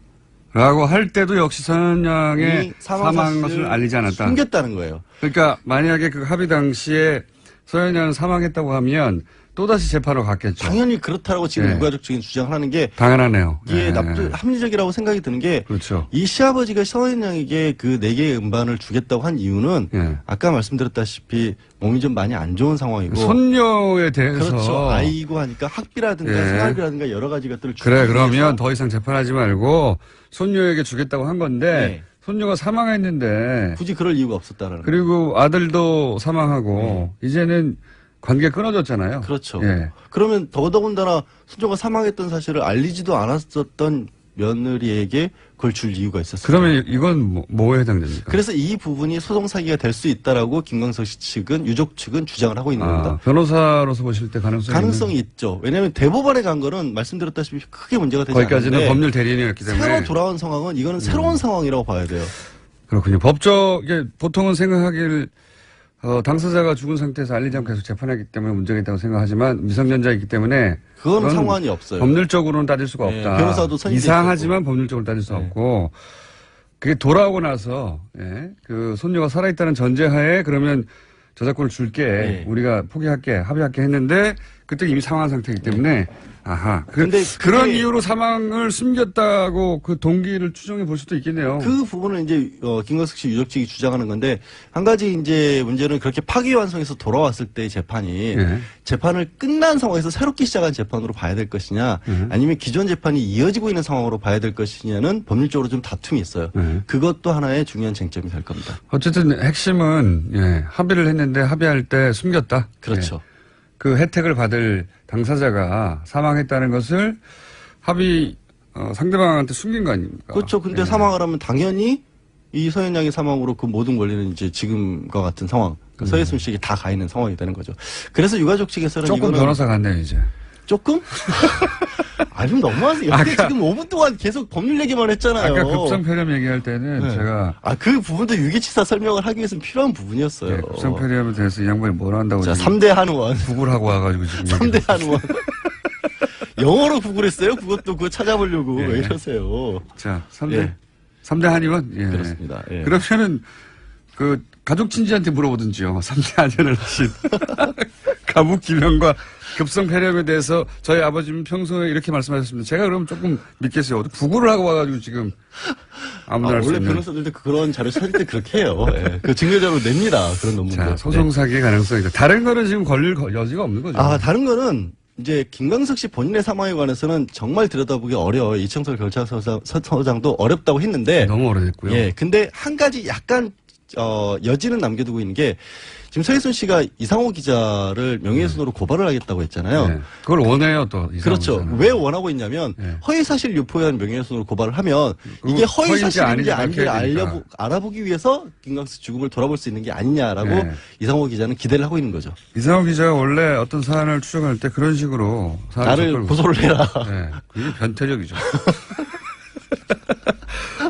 라고 할 때도 역시 서현양의 이 사망 것을 알리지 않았다. 숨겼다는 거예요. 그러니까 만약에 그 합의 당시에 서현양은 사망했다고 하면 또다시 재판으로 갔겠죠. 당연히 그렇다라고 지금 네. 유가족적인 주장을 하는 게 당연하네요. 이게 예. 합리적이라고 생각이 드는 게 그렇죠. 이 시아버지가 서현양에게 그 4개의 음반을 주겠다고 한 이유는 예. 아까 말씀드렸다시피 몸이 좀 많이 안 좋은 상황이고 손녀에 대해서 그렇죠. 아이고 하니까 학비라든가 예. 생활비라든가 여러 가지 것들을 주기 그래 위해서 그러면 더 이상 재판하지 말고 손녀에게 주겠다고 한 건데 네. 손녀가 사망했는데 굳이 그럴 이유가 없었다라는 거예요. 그리고 아들도 사망하고 이제는 관계 끊어졌잖아요. 그렇죠. 예. 그러면 더더군다나 손녀가 사망했던 사실을 알리지도 않았었던 며느리에게 그걸 줄 이유가 있었어요. 그러면 이건 뭐에 해당됩니까? 그래서 이 부분이 소송 사기가 될 수 있다라고 김광석 씨 측은 유족 측은 주장을 하고 있는 겁니다. 변호사로서 보실 때 가능성이 있죠. 왜냐하면 대법원에 간 거는 말씀드렸다시피 크게 문제가 되지 거기까지는 않는데 법률 대리인이었기 때문에 새로 돌아온 상황은 이거는 새로운 상황이라고 봐야 돼요. 그렇군요. 이게 보통은 생각하길 당사자가 죽은 상태에서 알리지 않고 계속 재판하기 때문에 문제가 있다고 생각하지만 미성년자이기 때문에 그건 상관이 없어요. 법률적으로는 따질 수가 네, 없다. 변호사도 선임돼 이상하지만 법률적으로 따질 수 네. 없고 그게 돌아오고 나서 그 손녀가 살아있다는 전제하에 그러면 저작권을 줄게 네. 우리가 합의할게 했는데 그때 이미 사망한 상태이기 때문에 아하. 근데 그런 그게- 이유로 사망을 숨겼다고 그 동기를 추정해 볼 수도 있겠네요. 그 부분은 이제 김광석 씨 유족 측이 주장하는 건데 한 가지 이제 문제는 그렇게 파기환송해서 돌아왔을 때 재판이 예. 재판을 끝난 상황에서 새롭게 시작한 재판으로 봐야 될 것이냐 아니면 기존 재판이 이어지고 있는 상황으로 봐야 될 것이냐는 법률적으로 좀 다툼이 있어요. 그것도 하나의 중요한 쟁점이 될 겁니다. 어쨌든 핵심은 합의를 했는데 합의할 때 숨겼다. 그렇죠. 예. 그 혜택을 받을 당사자가 사망했다는 것을 상대방한테 숨긴 거 아닙니까? 그렇죠. 근데 사망을 하면 당연히 이 서현양의 사망으로 그 모든 권리는 이제 지금과 같은 상황, 서예순 씨에게 다 가 있는 상황이 되는 거죠. 그래서 유가족 측에서는 조금 이거는 변호사 같네요, 이제. 조금? 좀 너무하세요. 지금 5분 동안 계속 법률 얘기만 했잖아요. 아까 급성폐렴 얘기할 때는 네. 제가 그 부분도 유기치사 설명을 하기 위해서는 필요한 부분이었어요. 급성폐렴에 대해서 이 양반이 뭘 한다고 자, 지금 3대 한의원. 구글 하고 와가지고 지금 3대 한의원. 영어로 구글했어요? 그거 찾아보려고. 예. 왜 이러세요? 자, 3대 예. 3대 한의원? 예. 그렇습니다. 예. 그러면은 그 가족 친지한테 물어보든지요. 3대 한의원을 하신 가묵 기명과 급성폐렴에 대해서 저희 아버지는 평소에 이렇게 말씀하셨습니다. 제가 그러면 조금 믿겠어요. 구글을 하고 와가지고 지금 아무나 할 수 원래 있는. 변호사들도 그런 자료 찾을 때 그렇게 해요. 예. 그 증거자료 냅니다. 그런 논문들. 자, 소송 사기의 가능성이 있다. 다른 거는 지금 걸릴 여지가 없는 거죠. 다른 거는 이제 김광석 씨 본인의 사망에 관해서는 정말 들여다보기 어려워요. 이청설 경찰서장도 어렵다고 했는데. 너무 오래됐고요. 예. 근데 한 가지 약간 여지는 남겨두고 있는 게 지금 서해순 씨가 이상호 기자를 명예훼손으로 고발을 하겠다고 했잖아요. 네. 그걸 원해요 또. 그렇죠. 기자는. 왜 원하고 있냐면 네. 허위사실 유포에 의한 명예훼손으로 고발을 하면 이게 허위사실인지 아닌지 아닌지를 밝혀야 되니까. 알아보기 위해서 김광수 죽음을 돌아볼 수 있는 게 아니냐라고 네. 이상호 기자는 기대를 하고 있는 거죠. 이상호 기자가 원래 어떤 사안을 추적할 때 그런 식으로 나를 고소를 해라. 네, 그게 변태적이죠.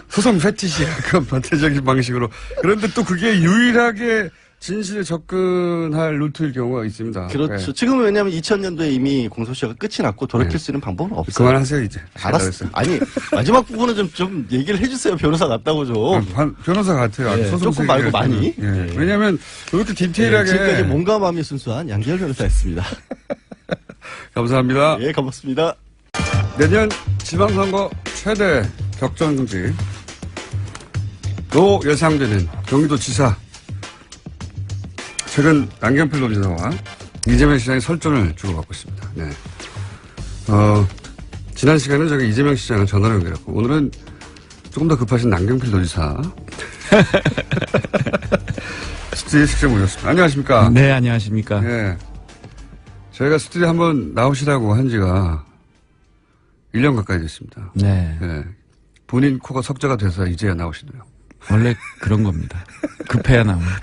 소송 패티시야. 그건 변태적인 방식으로. 그런데 또 그게 유일하게 진실에 접근할 루트일 경우가 있습니다. 그렇죠. 네. 지금은 왜냐하면 2000년도에 이미 공소시효가 끝이 났고 돌이킬 네. 수 있는 방법은 없어요. 그만하세요 이제. 알았어. 아니 마지막 부분은 좀 얘기를 해주세요. 변호사 같다고 좀. 변호사 같아요. 네, 소송 조금 말고 세계에서는. 많이. 예. 네. 왜냐하면 이렇게 디테일하게. 지금까지 몸과 마음이 순수한 양기열 변호사였습니다. 감사합니다. 예, 고맙습니다. 내년 지방선거 최대 격전지 로 예상되는 경기도지사. 최근 남경필 도지사와 이재명 시장의 설전을 주고받고 있습니다. 네. 지난 시간에 저기 이재명 시장을 전화로 연결했고 오늘은 조금 더 급하신 남경필 도지사 스튜디오에 직접 모셨습니다. 안녕하십니까? 네, 안녕하십니까? 네. 저희가 스튜디오에 한번 나오시라고 한 지가 1년 가까이 됐습니다. 네. 네. 본인 코가 석자가 돼서 이제야 나오시네요. 원래 그런 겁니다. 급해야 나옵니다.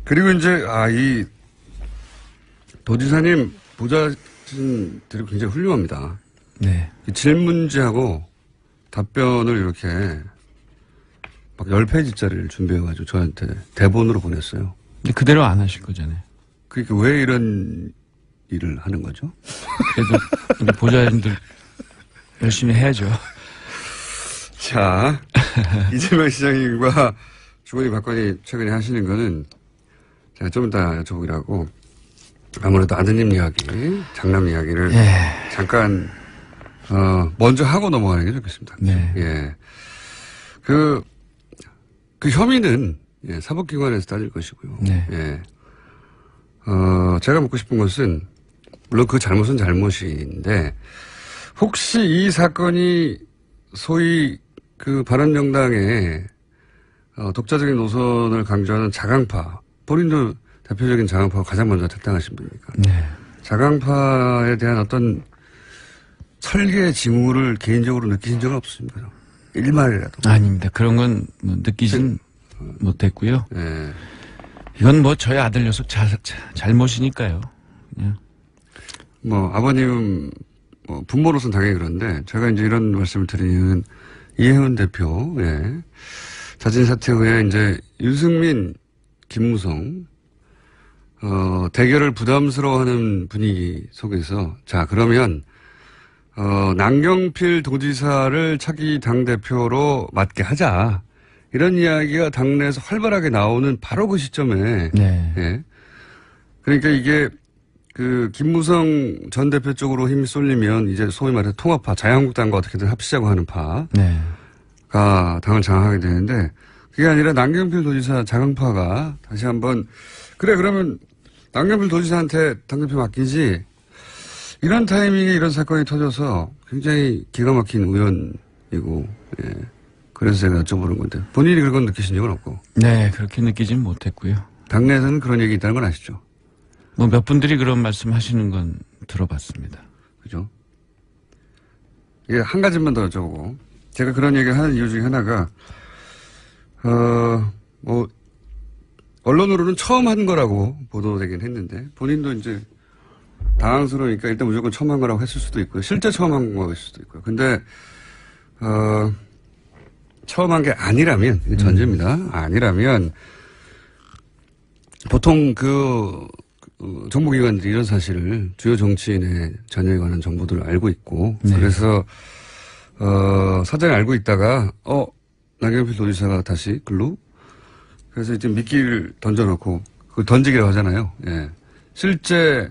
그리고 이제, 이 도지사님 보좌진들이 굉장히 훌륭합니다. 네. 질문지하고 답변을 이렇게 막 10페이지짜리를 준비해가지고 저한테 대본으로 보냈어요. 근데 그대로 안 하실 거잖아요. 그러니까 왜 이런 일을 하는 거죠? 그래도 우리 보좌진들 열심히 해야죠. 자, 이재명 시장님과 주거니 박건이 최근에 하시는 거는 제가 좀 이따 여쭤보기로 하고 아무래도 아드님 이야기, 장남 이야기를 잠깐 먼저 하고 넘어가는 게 좋겠습니다. 네. 예. 그 혐의는 사법기관에서 따질 것이고요. 네. 예. 제가 묻고 싶은 것은 물론 그 잘못은 잘못인데 혹시 이 사건이 소위 그 바른정당의 독자적인 노선을 강조하는 자강파, 본인도 대표적인 자강파가 가장 먼저 탈당하신 분입니까? 네. 자강파에 대한 어떤 설계의 징후를 개인적으로 느끼신 적은 없으십니까? 일말이라도. 아닙니다. 그런 건뭐 느끼진 못했고요. 네. 이건 뭐 저희 아들 녀석 잘못이니까요. 그냥. 뭐 아버님 부모로서는 당연히 그런데 제가 이제 이런 말씀을 드리는 이유는 이혜훈 대표, 자진 사퇴 후에 이제 유승민, 김무성, 대결을 부담스러워하는 분위기 속에서 자, 그러면, 남경필 도지사를 차기 당대표로 맡게 하자. 이런 이야기가 당내에서 활발하게 나오는 바로 그 시점에. 네. 예. 그러니까 이게 김무성 전 대표 쪽으로 힘이 쏠리면 이제 소위 말해 통합파, 자유한국당과 어떻게든 합치자고 하는 파가 네. 당을 장악하게 되는데 그게 아니라 남경필 도지사 자강파가 다시 한번 그래 그러면 남경필 도지사한테 당대표 맡기지 이런 타이밍에 이런 사건이 터져서 굉장히 기가 막힌 우연이고 그래서 제가 여쭤보는 건데 본인이 그런 건 느끼신 적은 없고 네, 그렇게 느끼진 못했고요. 당내에서는 그런 얘기 있다는 건 아시죠? 뭐 몇 분들이 그런 말씀 하시는 건 들어봤습니다. 그죠? 예, 한 가지만 더 여쭤보고. 제가 그런 얘기를 하는 이유 중에 하나가, 언론으로는 처음 한 거라고 보도되긴 했는데, 본인도 이제 당황스러우니까 일단 무조건 처음 한 거라고 했을 수도 있고요. 실제 처음 한 거일 수도 있고요. 근데, 처음 한 게 아니라면, 이게 전제입니다. 아니라면, 보통 정보기관들이 이런 사실을 주요 정치인의 자녀에 관한 정보들을 알고 있고, 그래서, 사전에 알고 있다가, 남경필 도지사가 다시 글로? 그래서 이제 미끼를 던져놓고, 그걸 던지기라고 하잖아요. 예. 실제,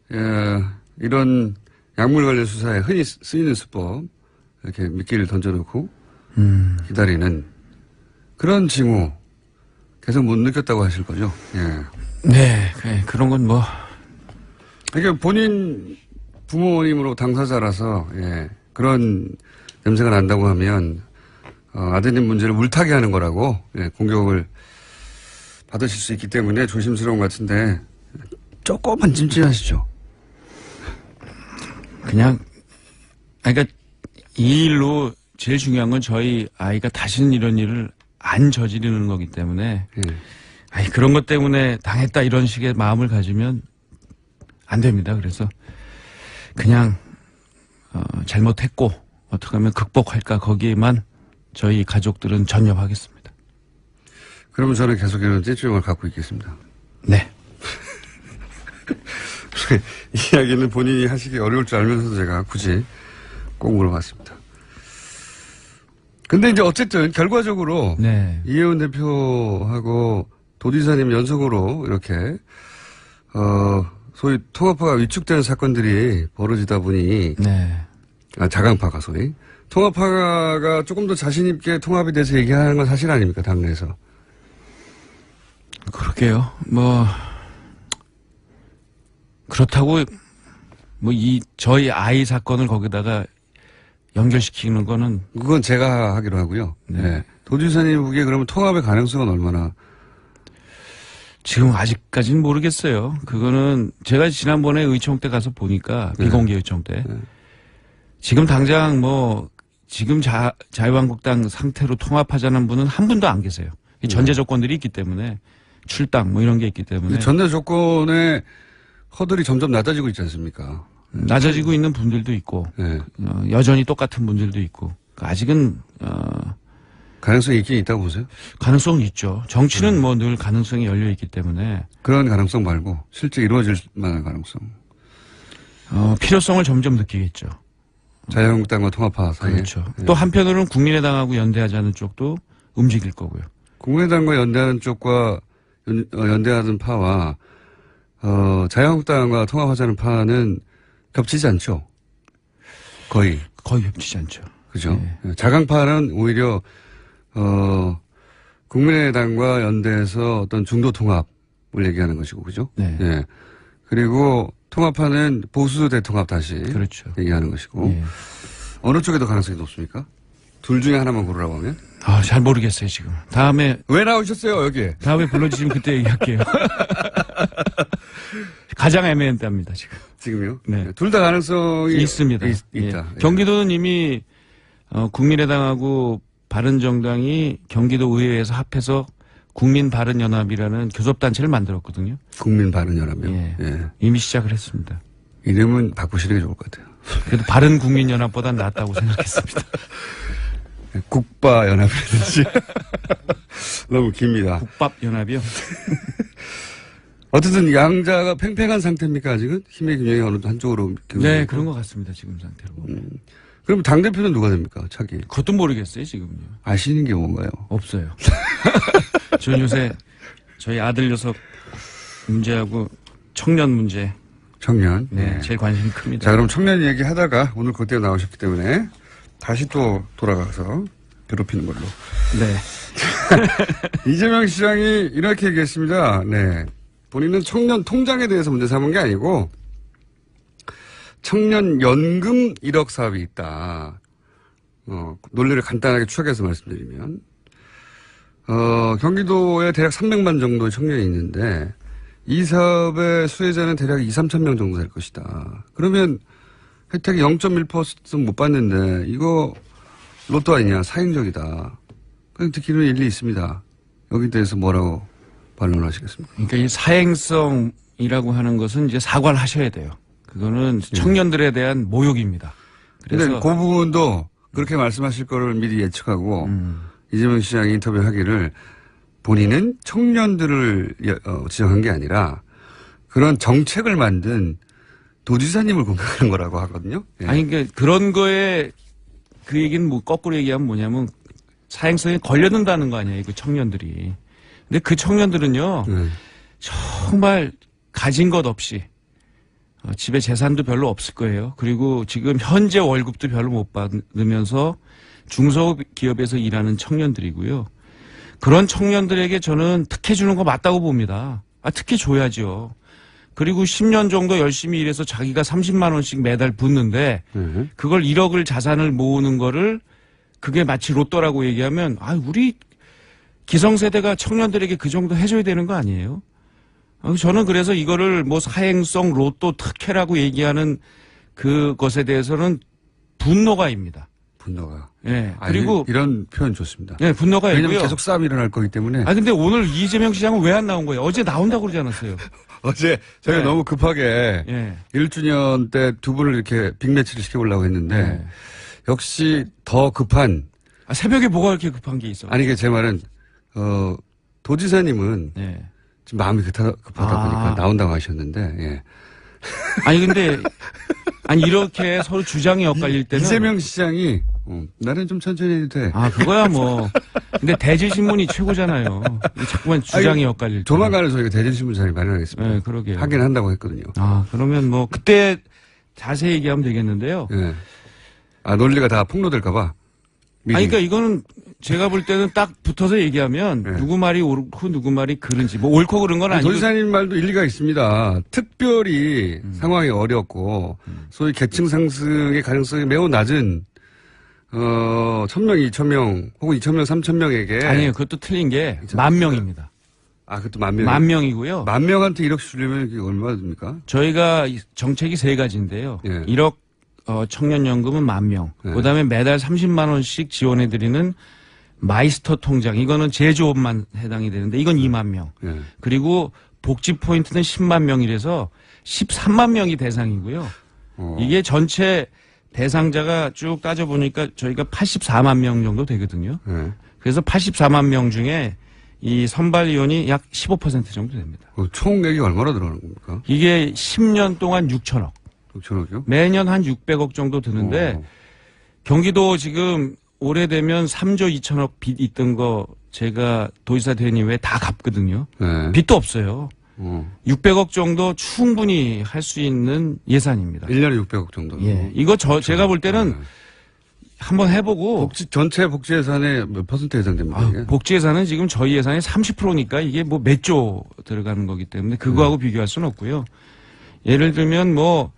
이런 약물 관련 수사에 흔히 쓰이는 수법, 이렇게 미끼를 던져놓고, 기다리는 그런 징후, 계속 못 느꼈다고 하실 거죠? 예. 네, 그런 건 뭐. 그러니까 본인 부모님으로 당사자라서, 그런 냄새가 난다고 하면, 아드님 문제를 물타기 하는 거라고 예, 공격을 받으실 수 있기 때문에 조심스러운 것 같은데 조금만 찜찜하시죠. 그냥 그러니까 이 일로 제일 중요한 건 저희 아이가 다시는 이런 일을 안 저지르는 거기 때문에 예. 아니 그런 것 때문에 당했다 이런 식의 마음을 가지면 안 됩니다. 그래서 그냥 잘못했고 어떻게 하면 극복할까 거기에만 저희 가족들은 전념하겠습니다. 그러면 저는 계속 이런 찜찜함을 갖고 있겠습니다. 네. 이야기는 본인이 하시기 어려울 줄 알면서도 제가 굳이 꼭 물어봤습니다. 근데 이제 어쨌든 결과적으로 네. 이혜원 대표하고 도지사님 연속으로 이렇게 소위 통합파가 위축되는 사건들이 벌어지다 보니 네. 자강파가 소위 통합파가 조금 더 자신 있게 통합에 대해서 얘기하는 건 사실 아닙니까 당내에서? 그러게요. 뭐 그렇다고 뭐 저희 아이 사건을 거기다가 연결시키는 거는 그건 제가 하기로 하고요. 네. 네. 도지사님 보기에 그러면 통합의 가능성은 얼마나? 지금 아직까지는 모르겠어요. 그거는 제가 지난번에 의총 때 가서 보니까 네. 비공개 의총 때 네. 지금 당장 뭐 지금 자유한국당 상태로 통합하자는 분은 한 분도 안 계세요. 이 전제 조건들이 있기 때문에 출당 뭐 이런 게 있기 때문에 전제 조건의 허들이 점점 낮아지고 있지 않습니까? 낮아지고 있는 분들도 있고 네. 여전히 똑같은 분들도 있고 아직은 가능성이 있긴 있다고 보세요? 가능성은 있죠. 정치는 뭐 늘 가능성이 열려 있기 때문에 그런 가능성 말고 실제 이루어질 만한 가능성. 필요성을 점점 느끼겠죠. 자유한국당과 통합파 사이에. 그렇죠. 네. 또 한편으로는 국민의당하고 연대하자는 쪽도 움직일 거고요. 국민의당과 연대하는 쪽과 연대하는 파와 자유한국당과 통합하자는 파는 겹치지 않죠. 거의. 거의 겹치지 않죠. 그죠. 네. 자강파는 오히려 국민의당과 연대해서 어떤 중도 통합을 얘기하는 것이고, 그죠? 네. 예. 그리고 통합파는 보수 대통합 다시 그렇죠. 얘기하는 것이고, 예. 어느 쪽에 더 가능성이 높습니까? 둘 중에 하나만 고르라고 하면? 잘 모르겠어요, 지금. 다음에 왜 나오셨어요, 여기에? 불러주시면 그때 얘기할게요. 가장 애매한 때입니다, 지금. 지금요? 네. 둘 다 가능성이 있습니다. 있다. 예. 예. 경기도는 이미 국민의당하고 바른정당이 경기도 의회에서 합해서 국민바른연합이라는 교섭단체를 만들었거든요. 국민바른연합이요? 예. 예. 이미 시작을 했습니다. 이름은 바꾸시는 게 좋을 것 같아요. 그래도 바른국민연합보단 낫다고 생각했습니다. 국바연합이라든지. 너무 깁니다. 국밥연합이요? 어쨌든 양자가 팽팽한 상태입니까, 아직은? 힘의 균형이 어느 한쪽으로. 네, 그런 것 같습니다, 지금 상태로. 그럼 당대표는 누가 됩니까, 차기? 그것도 모르겠어요, 지금요. 아시는 게 뭔가요? 없어요. 저는 요새 저희 아들 녀석 문제하고 청년 문제. 청년. 네, 제일 관심이 큽니다. 자, 그럼 청년 얘기 하다가 오늘 그때 나오셨기 때문에 다시 또 돌아가서 괴롭히는 걸로. 네. 이재명 시장이 이렇게 얘기했습니다. 네. 본인은 청년 통장에 대해서 문제 삼은 게 아니고 청년 연금 1억 사업이 있다. 논리를 간단하게 추적해서 말씀드리면 경기도에 대략 300만 정도의 청년이 있는데 이 사업의 수혜자는 대략 2~3천 명 정도 될 것이다. 그러면 혜택이 0.1% 못 받는데 이거 로또 아니냐, 사행적이다. 듣기로는 일리 있습니다. 여기 대해서 뭐라고 반론하시겠습니까? 그러니까 이 사행성이라고 하는 것은 이제 사과를 하셔야 돼요. 그거는 청년들에 대한 모욕입니다. 근데 그래서 그 부분도 그렇게 말씀하실 거를 미리 예측하고 이재명 시장이 인터뷰하기를 본인은 청년들을 지정한 게 아니라 그런 정책을 만든 도지사님을 공격하는 거라고 하거든요. 예. 아니 그러니까 그런 거에 그 얘기는 뭐 거꾸로 얘기하면 뭐냐면 사행성에 걸려든다는 거 아니에요, 그 청년들이. 근데 그 청년들은요 정말 가진 것 없이 집에 재산도 별로 없을 거예요. 그리고 지금 현재 월급도 별로 못 받으면서 중소기업에서 일하는 청년들이고요. 그런 청년들에게 저는 특혜 주는 거 맞다고 봅니다. 특혜 줘야죠. 그리고 10년 정도 열심히 일해서 자기가 30만 원씩 매달 붓는데 그걸 1억을 자산을 모으는 거를 그게 마치 로또라고 얘기하면 우리 기성세대가 청년들에게 그 정도 해줘야 되는 거 아니에요? 저는 그래서 이거를 뭐 사행성 로또 특혜라고 얘기하는 그것에 대해서는 분노가입니다. 분노가. 예. 그리고 이런 표현 좋습니다. 예, 분노가 왜냐면 있고요. 계속 싸움이 일어날 거기 때문에. 근데 오늘 이재명 시장은 왜 안 나온 거예요? 어제 나온다고 그러지 않았어요? 어제 저희가 네. 너무 급하게 예. 1주년 때 두 분을 이렇게 빅매치를 시켜보려고 했는데 네. 역시 더 급한. 새벽에 뭐가 그렇게 급한 게 있어? 아니, 제 말은 도지사님은 네. 지금 마음이 급하다 보니까 나온다고 하셨는데. 예. 근데 이렇게 서로 주장이 엇갈릴 때는 이재명 시장이 나는 좀 천천히 해도 돼. 그거야 뭐. 근데 대질신문이 최고잖아요. 자꾸만 주장이 엇갈릴 때. 조만간에 저희가 대전신문 자리 마련하겠습니다. 네, 그러게요. 하긴 한다고 했거든요. 그러면 뭐 그때 자세히 얘기하면 되겠는데요. 예. 논리가 다 폭로될까봐. 그러니까 이거는 제가 볼 때는 딱 붙어서 얘기하면 네. 누구 말이 옳고 누구 말이 그른지 뭐 옳고 그른 건 아니고. 도지사님 말도 일리가 있습니다. 특별히 상황이 어렵고 소위 계층 상승의 가능성이 매우 낮은 1,000명, 2,000명 혹은 2,000명, 3,000명에게 아니에요. 그것도 틀린 게 10,000명입니다. 그것도 10,000명. 10,000명이고요. 10,000명한테 1억씩 주려면 그게 얼마나 됩니까? 저희가 정책이 세 가지인데요. 예. 1억 청년연금은 10,000명. 네. 그다음에 매달 30만 원씩 지원해드리는 마이스터 통장. 이거는 제조업만 해당이 되는데 이건 2만 명. 예. 그리고 복지 포인트는 10만 명이라서 13만 명이 대상이고요. 이게 전체 대상자가 쭉 따져보니까 저희가 84만 명 정도 되거든요. 예. 그래서 84만 명 중에 이 선발위원이 약 15% 정도 됩니다. 총액이 얼마나 들어가는 겁니까? 이게 10년 동안 6천억. 6천억이요? 매년 한 600억 정도 드는데 경기도 지금 올해 되면 3조 2천억 빚 있던 거 제가 도지사 된 이후에 다 갚거든요. 네. 빚도 없어요. 600억 정도 충분히 할 수 있는 예산입니다. 1년에 600억 정도. 예. 이거 제가 볼 때는 한번 해보고. 전체 복지 예산의 몇 퍼센트 예상됩니까? 이게? 복지 예산은 지금 저희 예산의 30%니까 이게 뭐 몇 조 들어가는 거기 때문에 그거하고 비교할 수는 없고요. 예를 들면 뭐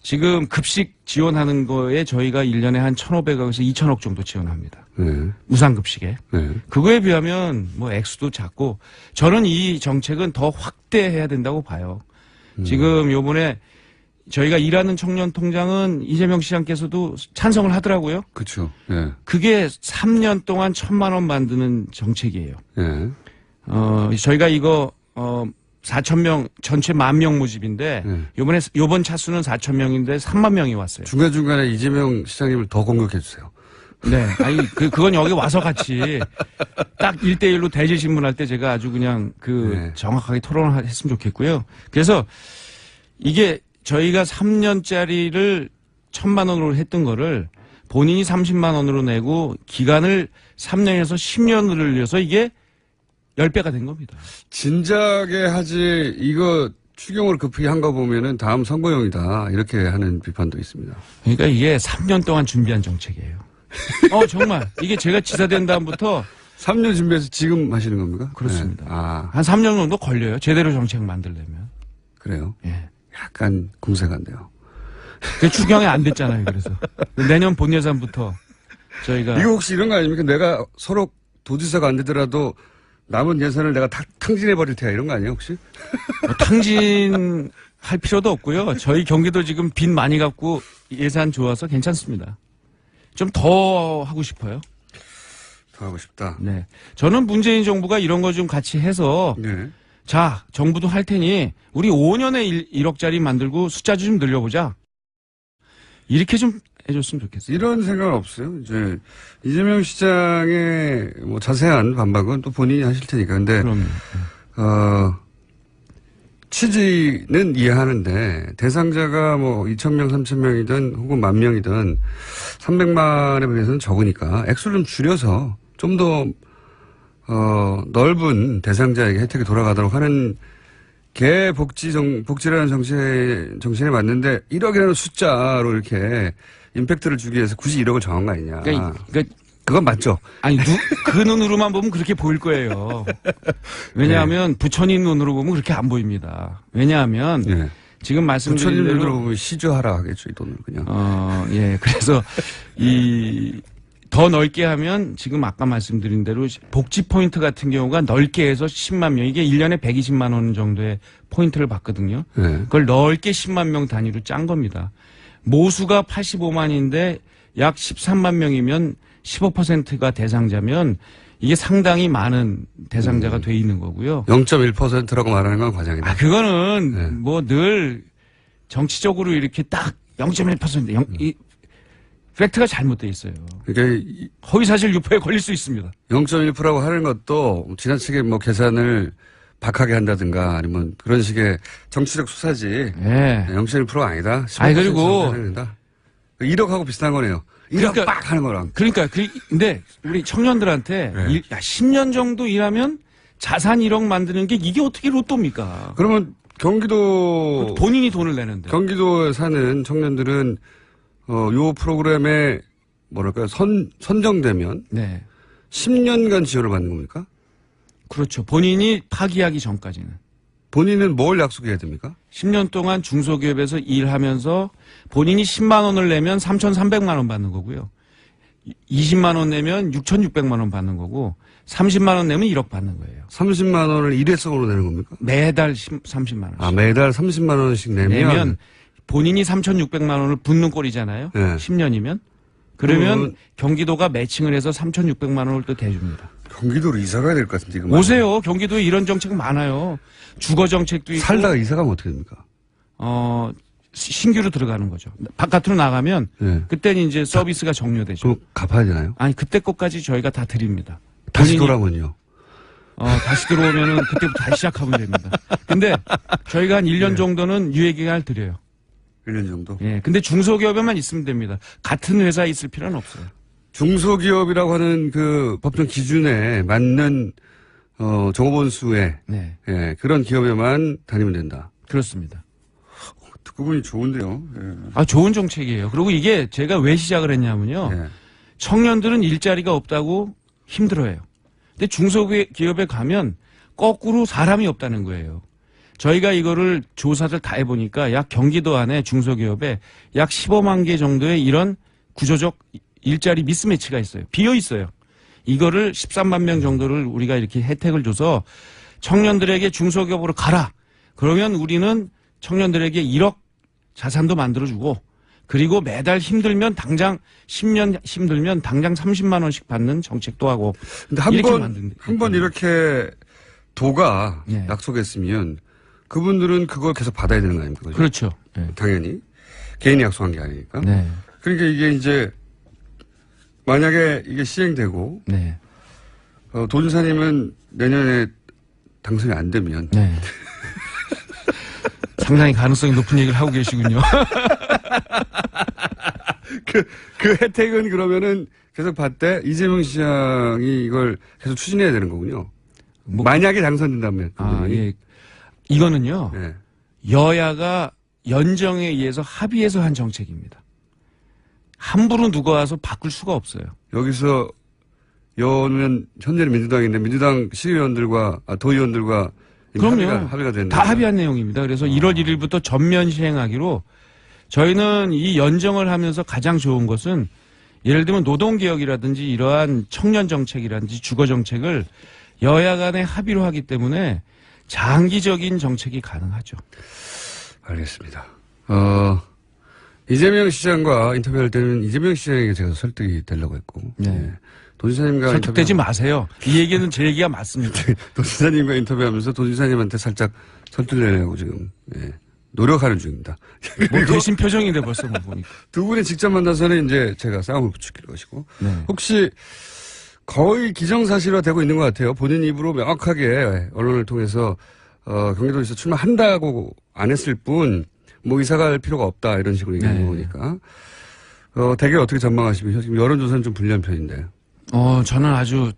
지금 급식 지원하는 거에 저희가 1년에 한 1,500억에서 2,000억 정도 지원합니다. 네. 무상급식에. 네. 그거에 비하면 뭐 액수도 작고 저는 이 정책은 더 확대해야 된다고 봐요. 지금 요번에 저희가 일하는 청년 통장은 이재명 시장께서도 찬성을 하더라고요. 그렇죠. 예. 그게 3년 동안 1,000만 원 만드는 정책이에요. 예. 저희가 이거 4,000명 전체 10,000명 모집인데 요번 차수는 4,000명인데 3만 명이 왔어요. 중간중간에 이재명 시장님을 더 공격해 주세요. 네. 그건 여기 와서 같이 딱 1대1로 대질신문 할 때 제가 아주 그냥 정확하게 토론을 했으면 좋겠고요. 그래서 이게 저희가 3년짜리를 1,000만 원으로 했던 거를 본인이 30만 원으로 내고 기간을 3년에서 10년을 늘려서 이게 10배가 된 겁니다. 진작에 하지 이거 추경을 급히 한 거 보면은 다음 선거용이다 이렇게 하는 비판도 있습니다. 그러니까 이게 3년 동안 준비한 정책이에요. 정말 이게 제가 지사 된 다음부터 3년 준비해서 지금 하시는 겁니까? 그렇습니다. 네. 한 3년 정도 걸려요. 제대로 정책 만들려면. 그래요? 예. 약간 궁색한데요. 추경이 안 됐잖아요. 그래서 내년 본 예산부터 저희가 이거 혹시 이런 거 아닙니까? 내가 서로 도지사가 안 되더라도 남은 예산을 내가 다 탕진해버릴 테야 이런 거 아니에요 혹시? 탕진할 필요도 없고요. 저희 경기도 지금 빚 많이 갚고 예산 좋아서 괜찮습니다. 좀 더 하고 싶어요. 더 하고 싶다. 네. 저는 문재인 정부가 이런 거 좀 같이 해서 네. 자, 정부도 할 테니 우리 5년에 1억짜리 만들고 숫자 좀 늘려보자. 이렇게 좀 해줬으면 좋겠어요. 이런 생각은 없어요. 이제 이재명 시장의 뭐 자세한 반박은 또 본인이 하실 테니까. 근데 그럼요. 취지는 이해하는데 대상자가 뭐 2,000명, 3,000명이든 혹은 10,000명이든 300만에 비해서는 적으니까 액수를 좀 줄여서 좀 더 넓은 대상자에게 혜택이 돌아가도록 하는 개 복지라는 정신에 맞는데 1억이라는 숫자로 이렇게 임팩트를 주기 위해서 굳이 1억을 정한 거 아니냐. 그러니까 그건 맞죠. 아니, 그 눈으로만 보면 그렇게 보일 거예요. 왜냐하면 부처님 눈으로 보면 그렇게 안 보입니다. 왜냐하면 네. 지금 말씀드린 부처님 대로 눈으로 보면 시주하라 하겠죠, 이 돈을 그냥. 예. 그래서 이 더 넓게 하면 지금 아까 말씀드린 대로 복지 포인트 같은 경우가 넓게 해서 10만 명, 이게 1년에 120만 원 정도의 포인트를 받거든요. 네. 그걸 넓게 10만 명 단위로 짠 겁니다. 모수가 85만인데 약 13만 명이면 15%가 대상자면 이게 상당히 많은 대상자가 돼 있는 거고요. 0.1%라고 말하는 건 과장이다. 아, 그거는 네. 뭐 늘 정치적으로 이렇게 딱 0.1%, 이 팩트가 잘못돼 있어요. 그러니까 허위사실 유포에 걸릴 수 있습니다. 0.1%라고 하는 것도 지나치게 뭐 계산을 박하게 한다든가 아니면 그런 식의 정치적 수사지. 네. 0.1%가 아니다. 아니, 그리고 1억하고 비슷한 거네요. 1억 그러니까- 빡 하는 거랑. 그러니까 근데 우리 청년들한테 네. 야, 10년 정도 일하면 자산 1억 만드는 게 이게 어떻게 로또입니까? 그러면 경기도 본인이 돈을 내는데. 경기도에 사는 청년들은 요 프로그램에 뭐랄까요 선정되면 네. 10년간 지원을 받는 겁니까? 그렇죠. 본인이 파기하기 전까지는. 본인은 뭘 약속해야 됩니까? 10년 동안 중소기업에서 일하면서 본인이 10만 원을 내면 3,300만 원 받는 거고요. 20만 원 내면 6,600만 원 받는 거고 30만 원 내면 1억 받는 거예요. 30만 원을 일회성으로 내는 겁니까? 매달 30만 원씩. 아, 매달 30만 원씩 내면 본인이 3,600만 원을 붓는 꼴이잖아요. 네. 10년이면. 그러면 그러면- 경기도가 매칭을 해서 3,600만 원을 또 대줍니다. 경기도로 이사 가야 될 것 같은데 이거 오세요. 경기도에 이런 정책 많아요. 주거 정책도 있고. 살다가 이사 가면 어떻게 됩니까? 신규로 들어가는 거죠. 바깥으로 나가면 네. 그때는 이제 서비스가 종료되죠. 좀 갚아야 되나요? 아니 그때 것까지 저희가 다 드립니다. 다시 본인이- 돌아오면요. 다시 들어오면은 그때부터 다시 시작하면 됩니다. 근데 저희가 한 1년 정도는 유예 기간을 드려요. 1년 정도. 예. 근데 중소기업에만 있으면 됩니다. 같은 회사에 있을 필요는 없어요. 중소기업이라고 하는 그 법정 기준에 맞는 종업원 수의 네. 그런 기업에만 다니면 된다. 그렇습니다. 듣고 보니 좋은데요. 좋은 정책이에요. 그리고 이게 제가 왜 시작을 했냐면요. 예. 청년들은 일자리가 없다고 힘들어해요. 근데 중소기업에 가면 거꾸로 사람이 없다는 거예요. 저희가 이거를 조사를 다 해보니까 약 경기도 안에 중소기업에 약 15만 개 정도의 이런 구조적 일자리 미스매치가 있어요. 비어 있어요. 이거를 13만 명 정도를 우리가 이렇게 혜택을 줘서 청년들에게 중소기업으로 가라. 그러면 우리는 청년들에게 1억 자산도 만들어주고 그리고 매달 힘들면 당장 10년 힘들면 당장 30만 원씩 받는 정책도 하고. 근데 이렇게 한 번 이렇게 도가 예. 약속했으면 그분들은 그걸 계속 받아야 되는 거 아닙니까? 그죠? 그렇죠. 네. 당연히. 개인이 약속한 게 아니니까. 네. 그러니까 이게 이제 만약에 이게 시행되고 네. 도지사님은 내년에 당선이 안 되면 네. 상당히 가능성이 높은 얘기를 하고 계시군요. 그 혜택은 그러면은 계속 받되 이재명 시장이 이걸 계속 추진해야 되는 거군요. 만약에 당선된다면. 그분이. 예. 이거는요. 예. 여야가 연정에 의해서 합의해서 한 정책입니다. 함부로 누가 와서 바꿀 수가 없어요. 여기서 여는 현재는 민주당인데 민주당 시의원들과 도의원들과 그럼요. 합의가 된다. 다 합의한 내용입니다. 그래서 1월 1일부터 전면 시행하기로 저희는 이 연정을 하면서 가장 좋은 것은 예를 들면 노동개혁이라든지 이러한 청년 정책이라든지 주거 정책을 여야 간에 합의로 하기 때문에 장기적인 정책이 가능하죠. 알겠습니다. 이재명 시장과 인터뷰할 때는 이재명 시장에게 제가 설득이 되려고 했고. 네. 예. 도지사님과 설득되지 마세요. 이 얘기는 제 얘기가 맞습니다. 도지사님과 인터뷰하면서 도지사님한테 살짝 설득내려고 지금 노력하는 중입니다. 뭐 대신 표정인데 벌써 뭐 보니까. 두 분이 직접 만나서는 이제 제가 싸움을 부추길 것이고. 네. 혹시 거의 기정사실화되고 있는 것 같아요. 본인 입으로 명확하게 언론을 통해서 경기도에서 출마한다고 안 했을 뿐 뭐 이사갈 필요가 없다 이런 식으로 얘기하는 거니까. 대개 어떻게 전망하시면 지금 여론조사는 좀 불리한 편인데. 저는 아주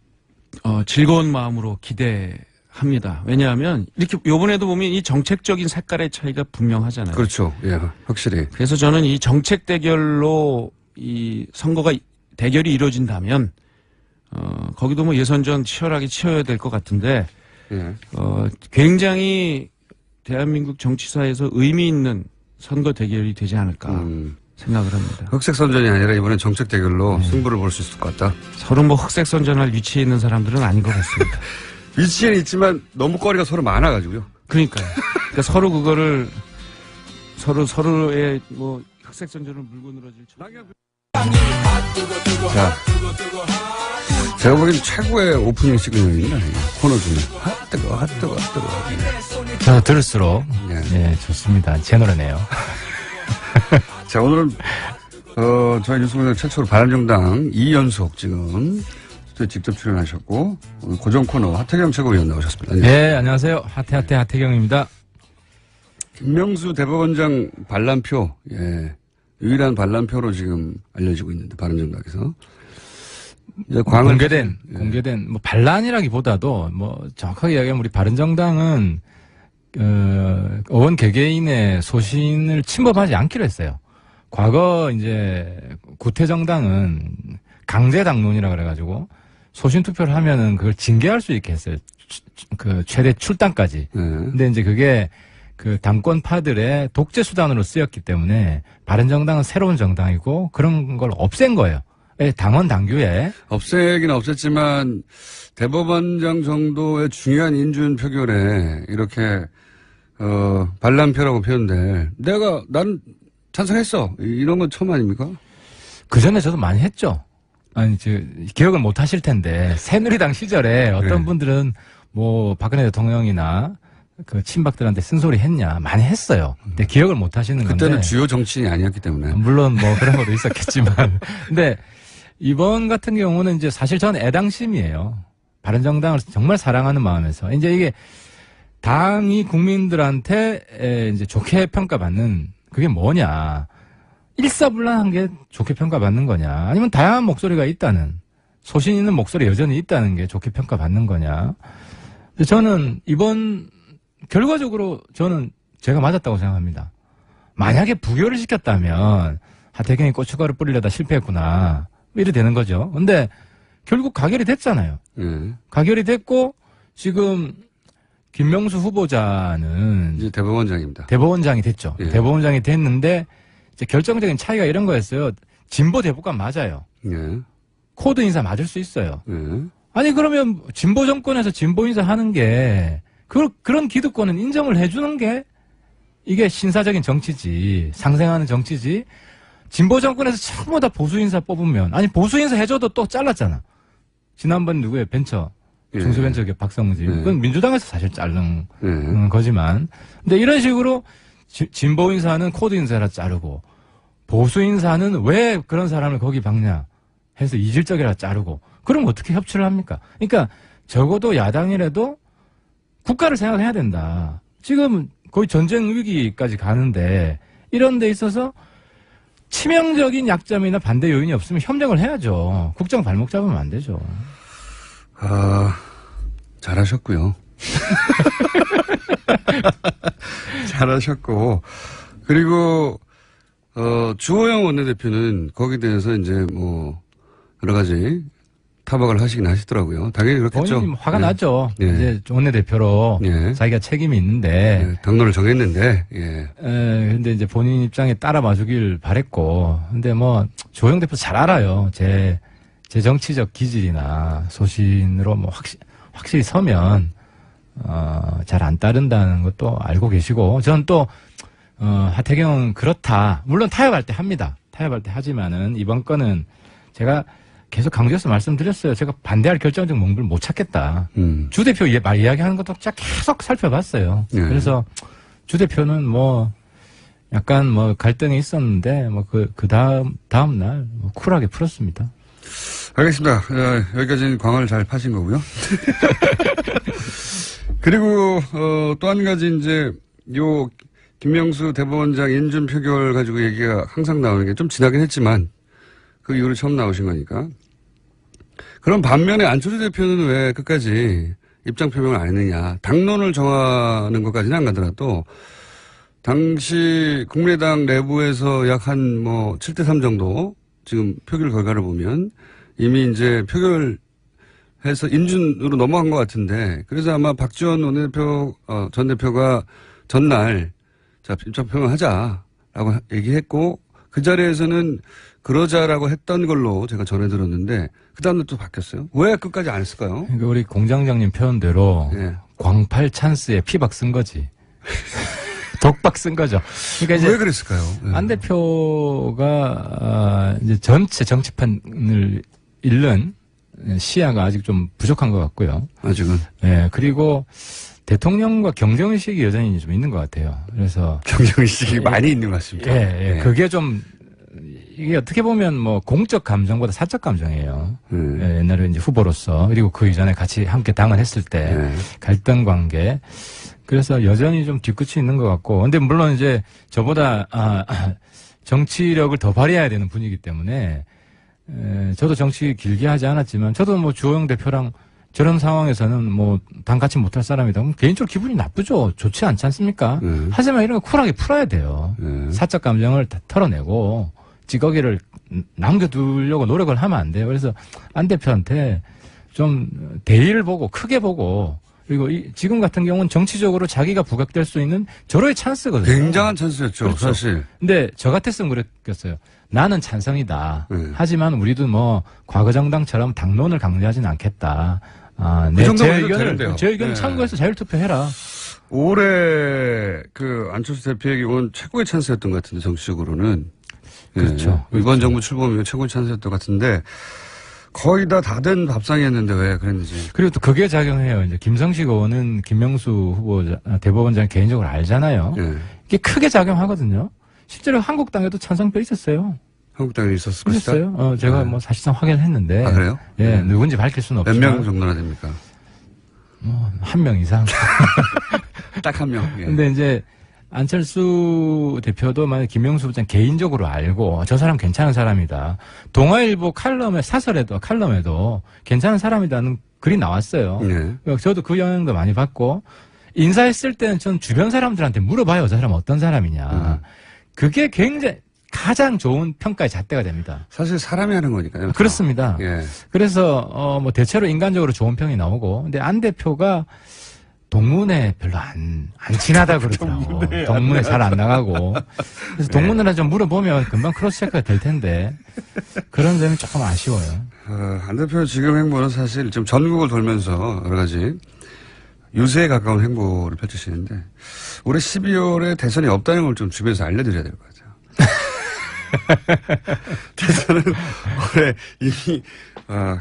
즐거운 마음으로 기대합니다. 왜냐하면 이렇게 요번에도 보면 이 정책적인 색깔의 차이가 분명하잖아요. 그렇죠. 예, 확실히. 그래서 저는 이 정책 대결로 이 선거가 대결이 이루어진다면 거기도 뭐 예선전 치열하게 치러야 될 것 같은데 예. 굉장히 대한민국 정치사에서 의미 있는 선거 대결이 되지 않을까 생각을 합니다. 흑색 선전이 아니라 이번엔 정책 대결로 승부를 볼 수 있을 것 같다. 서로 뭐 흑색 선전할 위치에 있는 사람들은 아닌 것 같습니다. 위치에는 있지만 너무 거리가 서로 많아가지고요. 그러니까요. 그러니까 서로 그거를 서로의 뭐 흑색 선전을 물고 늘어질 자, 제가 보기엔 최고의 오프닝 시그널입니다. 코너 중에. 뜨거. 저 들을수록 네. 예, 좋습니다. 제 노래네요. 자, 오늘은 저희 뉴스공장 최초로 바른정당 이연속 지금 직접 출연하셨고 오늘 고정 코너 하태경 최고위원 나오셨습니다. 네, 안녕하세요. 하태경입니다. 김명수 대법원장 반란표, 유일한 반란표로 지금 알려지고 있는데 바른정당에서 이제 공개된 뭐 반란이라기보다도 뭐 정확하게 이야기하면 우리 바른정당은 의원 개개인의 소신을 침범하지 않기로 했어요. 과거 이제 구태정당은 강제 당론이라 그래가지고 소신 투표를 하면은 그걸 징계할 수 있게 했어요. 그 최대 출당까지. 근데 이제 그게 그 당권파들의 독재 수단으로 쓰였기 때문에 바른정당은 새로운 정당이고 그런 걸 없앤 거예요. 당원 당규에. 없애긴 없앴지만 대법원장 정도의 중요한 인준 표결에 이렇게 반란표라고 표현돼. 난 찬성했어. 이런 건 처음 아닙니까? 그 전에 저도 많이 했죠. 아니, 기억을 못 하실 텐데, 새누리당 시절에 어떤 분들은 뭐, 박근혜 대통령이나 그 친박들한테 쓴소리 했냐, 많이 했어요. 근데 기억을 못 하시는 건데. 그때는 주요 정치인이 아니었기 때문에. 물론 뭐 그런 것도 있었겠지만. 근데 이번 같은 경우는 이제 사실 저는 애당심이에요. 바른정당을 정말 사랑하는 마음에서. 이제 이게 당이 국민들한테 이제 좋게 평가받는 그게 뭐냐. 일사불란한 게 좋게 평가받는 거냐. 아니면 다양한 목소리가 있다는, 소신 있는 목소리 여전히 있다는 게 좋게 평가받는 거냐. 저는 결과적으로 저는 제가 맞았다고 생각합니다. 만약에 부결을 시켰다면 하태경이 고춧가루 뿌리려다 실패했구나. 이래 되는 거죠. 근데 결국 가결이 됐잖아요. 가결이 됐고 지금 김명수 후보자는 이제 대법원장입니다. 대법원장이 됐죠. 예. 대법원장이 됐는데 이제 결정적인 차이가 이런 거였어요. 진보 대법관 맞아요. 코드 인사 맞을 수 있어요. 아니 그러면 진보 정권에서 진보 인사 하는 게 그런 기득권은 인정을 해주는 게 이게 신사적인 정치지, 상생하는 정치지. 진보 정권에서 전부 다 보수 인사 뽑으면, 아니 보수 인사 해줘도 또 잘랐잖아. 지난번 누구예요? 중소벤처기업 박성진. 그건 민주당에서 사실 자른 거지만. 근데 이런 식으로 진보 인사는 코드 인사라 자르고 보수 인사는 왜 그런 사람을 거기 박냐 해서 이질적이라 자르고 그럼 어떻게 협치를 합니까? 그러니까 적어도 야당이라도 국가를 생각해야 된다. 지금 거의 전쟁 위기까지 가는데 이런 데 있어서 치명적인 약점이나 반대 요인이 없으면 협력을 해야죠. 국정 발목 잡으면 안 되죠. 잘하셨고요. 잘하셨고. 그리고, 주호영 원내대표는 거기에 대해서 이제 뭐, 여러 가지 타박을 하시긴 하시더라고요. 당연히 그렇겠죠. 본인이 화가 나죠. 이제 원내대표로 자기가 책임이 있는데. 당론을 정했는데, 근데 이제 본인 입장에 따라 봐주길 바랬고. 근데 뭐, 주호영 대표 잘 알아요. 제 정치적 기질이나 소신으로 뭐 확실히 서면, 잘 안 따른다는 것도 알고 계시고. 저는 또, 하태경은 그렇다. 물론 타협할 때 합니다. 타협할 때 하지만은 이번 건은 제가 계속 강조해서 말씀드렸어요. 제가 반대할 결정적 몽구를 못 찾겠다. 주 대표 이야기하는 것도 진짜 계속 살펴봤어요. 그래서 주 대표는 뭐 약간 뭐 갈등이 있었는데 뭐 그 다음 날 뭐 쿨하게 풀었습니다. 알겠습니다. 여기까지는 광을 잘 파신 거고요. 그리고 또 한 가지 이제 김명수 대법원장 인준 표결 가지고 얘기가 항상 나오는 게 좀 지나긴 했지만 그 이후로 처음 나오신 거니까. 그럼 반면에 안철수 대표는 왜 끝까지 입장 표명을 안 했느냐. 당론을 정하는 것까지는 안 가더라도 당시 국민의당 내부에서 약 한 뭐 7대3 정도 지금 표결 결과를 보면 이미 이제 표결해서 인준으로 넘어간 것 같은데 그래서 아마 박지원 원내대표, 전 대표가 전날 자, 입장 표명하자라고 얘기했고 그 자리에서는 그러자라고 했던 걸로 제가 전해 들었는데 그 다음날 또 바뀌었어요. 왜 끝까지 안 했을까요? 그러니까 우리 공장장님 표현대로 예. 광팔 찬스에 피박 쓴 거지. 독박 쓴 거죠. 그러니까 이제 왜 그랬을까요? 예. 안 대표가 이제 전체 정치판을 잃는 시야가 아직 좀 부족한 것 같고요. 아직은. 예, 그리고 대통령과 경쟁의식이 여전히 좀 있는 것 같아요. 그래서. 경쟁의식이 많이 있는 것 같습니다. 예. 그게 좀, 이게 어떻게 보면 뭐 공적 감정보다 사적 감정이에요. 예, 옛날에 이제 후보로서. 그리고 그 이전에 같이 함께 당을 했을 때 갈등 관계. 그래서 여전히 좀 뒤끝이 있는 것 같고. 근데 물론 이제 저보다, 정치력을 더 발휘해야 되는 분이기 때문에, 저도 정치 길게 하지 않았지만, 저도 뭐 주호영 대표랑 저런 상황에서는 뭐 당 같이 못할 사람이다. 그럼 개인적으로 기분이 나쁘죠. 좋지 않지 않습니까? 하지만 이런 거 쿨하게 풀어야 돼요. 사적 감정을 다 털어내고 찌꺼기를 남겨두려고 노력을 하면 안 돼요. 그래서 안 대표한테 좀 대의를 보고 크게 보고 그리고 지금 같은 경우는 정치적으로 자기가 부각될 수 있는 절호의 찬스거든요. 굉장한 찬스였죠, 그렇죠. 사실. 근데 저 같았으면 그랬겠어요. 나는 찬성이다. 하지만 우리도 뭐 과거 정당처럼 당론을 강조하지는 않겠다. 제 의견을 참고해서 자율투표해라. 올해 그 안철수 대표에게 온 최고의 찬스였던 것 같은데 정치적으로는. 그렇죠. 이번 정부 출범이면 최고의 찬스였던 것 같은데 거의 다 된 밥상이었는데 왜 그랬는지. 그리고 또 그게 작용해요. 이제 김성식 의원은 김명수 후보 대법원장 개인적으로 알잖아요. 이게 크게 작용하거든요. 실제로 한국당에도 찬성표 있었어요. 한국당에 있었을 것이다. 있었어요. 제가 뭐 사실상 확인을 했는데. 아, 그래요? 예, 누군지 밝힐 수는 몇 없지만. 명 정도나 됩니까? 뭐, 1명 이상. 딱 한 명. 예. 근데 이제 안철수 대표도 만약 김명수 부장 개인적으로 알고 저 사람 괜찮은 사람이다. 동아일보 칼럼에도 괜찮은 사람이다는 글이 나왔어요. 저도 그 영향도 많이 받고 인사했을 때는 전 주변 사람들한테 물어봐요. 저 사람 어떤 사람이냐. 그게 굉장히 가장 좋은 평가의 잣대가 됩니다. 사실 사람이 하는 거니까요. 그렇습니다. 예. 그래서 뭐 대체로 인간적으로 좋은 평이 나오고 근데 안 대표가 동문회 별로 안 친하다 그러더라고. 동문회 잘 안 나가고. 그래서 동문회나 좀 물어보면 금방 크로스 체크가 될 텐데 그런 점이 조금 아쉬워요. 안 대표 지금 행보는 사실 좀 전국을 돌면서 여러 가지 유세에 가까운 행보를 펼치시는데 올해 12월에 대선이 없다는 걸 좀 주변에서 알려드려야 될 것 같아요. 대선은 올해 이미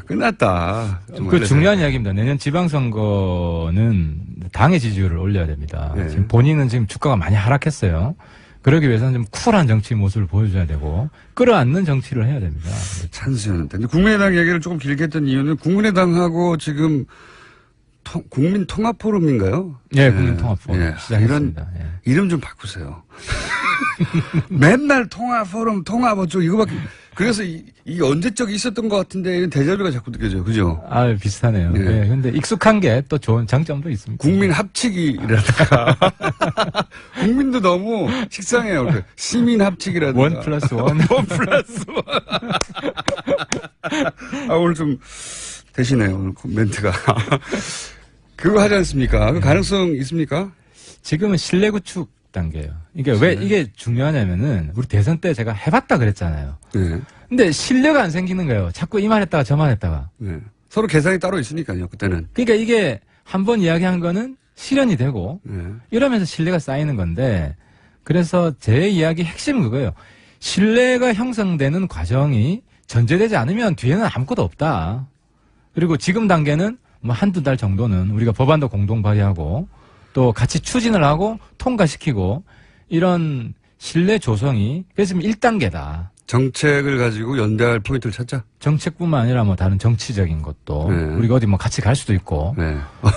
끝났다. 그 중요한 이야기입니다. 내년 지방선거는 당의 지지율을 올려야 됩니다. 지금 본인은 지금 주가가 많이 하락했어요. 그러기 위해서는 좀 쿨한 정치 모습을 보여줘야 되고 끌어안는 정치를 해야 됩니다. 찬스였는데 국민의당 얘기를 조금 길게 했던 이유는 국민의당하고 지금 국민통합포럼인가요? 예, 국민통합포럼 시작했습니다. 이름 좀 바꾸세요. 맨날 통합포럼, 통합 어쩌고 이거밖에. 그래서 이게 언제적 있었던 것 같은데 이런 데자뷰가 자꾸 느껴져요. 그죠? 아, 비슷하네요. 예. 근데 익숙한 게 또 좋은 장점도 있습니다. 국민 합치기라든가. 국민도 너무 식상해요. 시민 합치기라든가. 1+1. 1+1. 오늘 좀 되시네요. 오늘 멘트가. 그거 하지 않습니까? 그 가능성 있습니까? 지금은 신뢰 구축 단계예요. 이게 왜 이게 중요하냐면은 우리 대선 때 제가 해봤다 그랬잖아요. 근데 신뢰가 안 생기는 거예요. 자꾸 이 말 했다가 저 말 했다가. 서로 계산이 따로 있으니까요. 그때는. 그러니까 이게 한 번 이야기한 거는 실현이 되고 이러면서 신뢰가 쌓이는 건데 그래서 제 이야기 핵심은 그거예요. 신뢰가 형성되는 과정이 전제되지 않으면 뒤에는 아무것도 없다. 그리고 지금 단계는 뭐 한두 달 정도는 우리가 법안도 공동 발의하고 또 같이 추진을 하고 통과시키고 이런 신뢰 조성이 그래서 1단계다. 정책을 가지고 연대할 포인트를 찾자. 정책뿐만 아니라 뭐 다른 정치적인 것도 우리가 어디 뭐 같이 갈 수도 있고.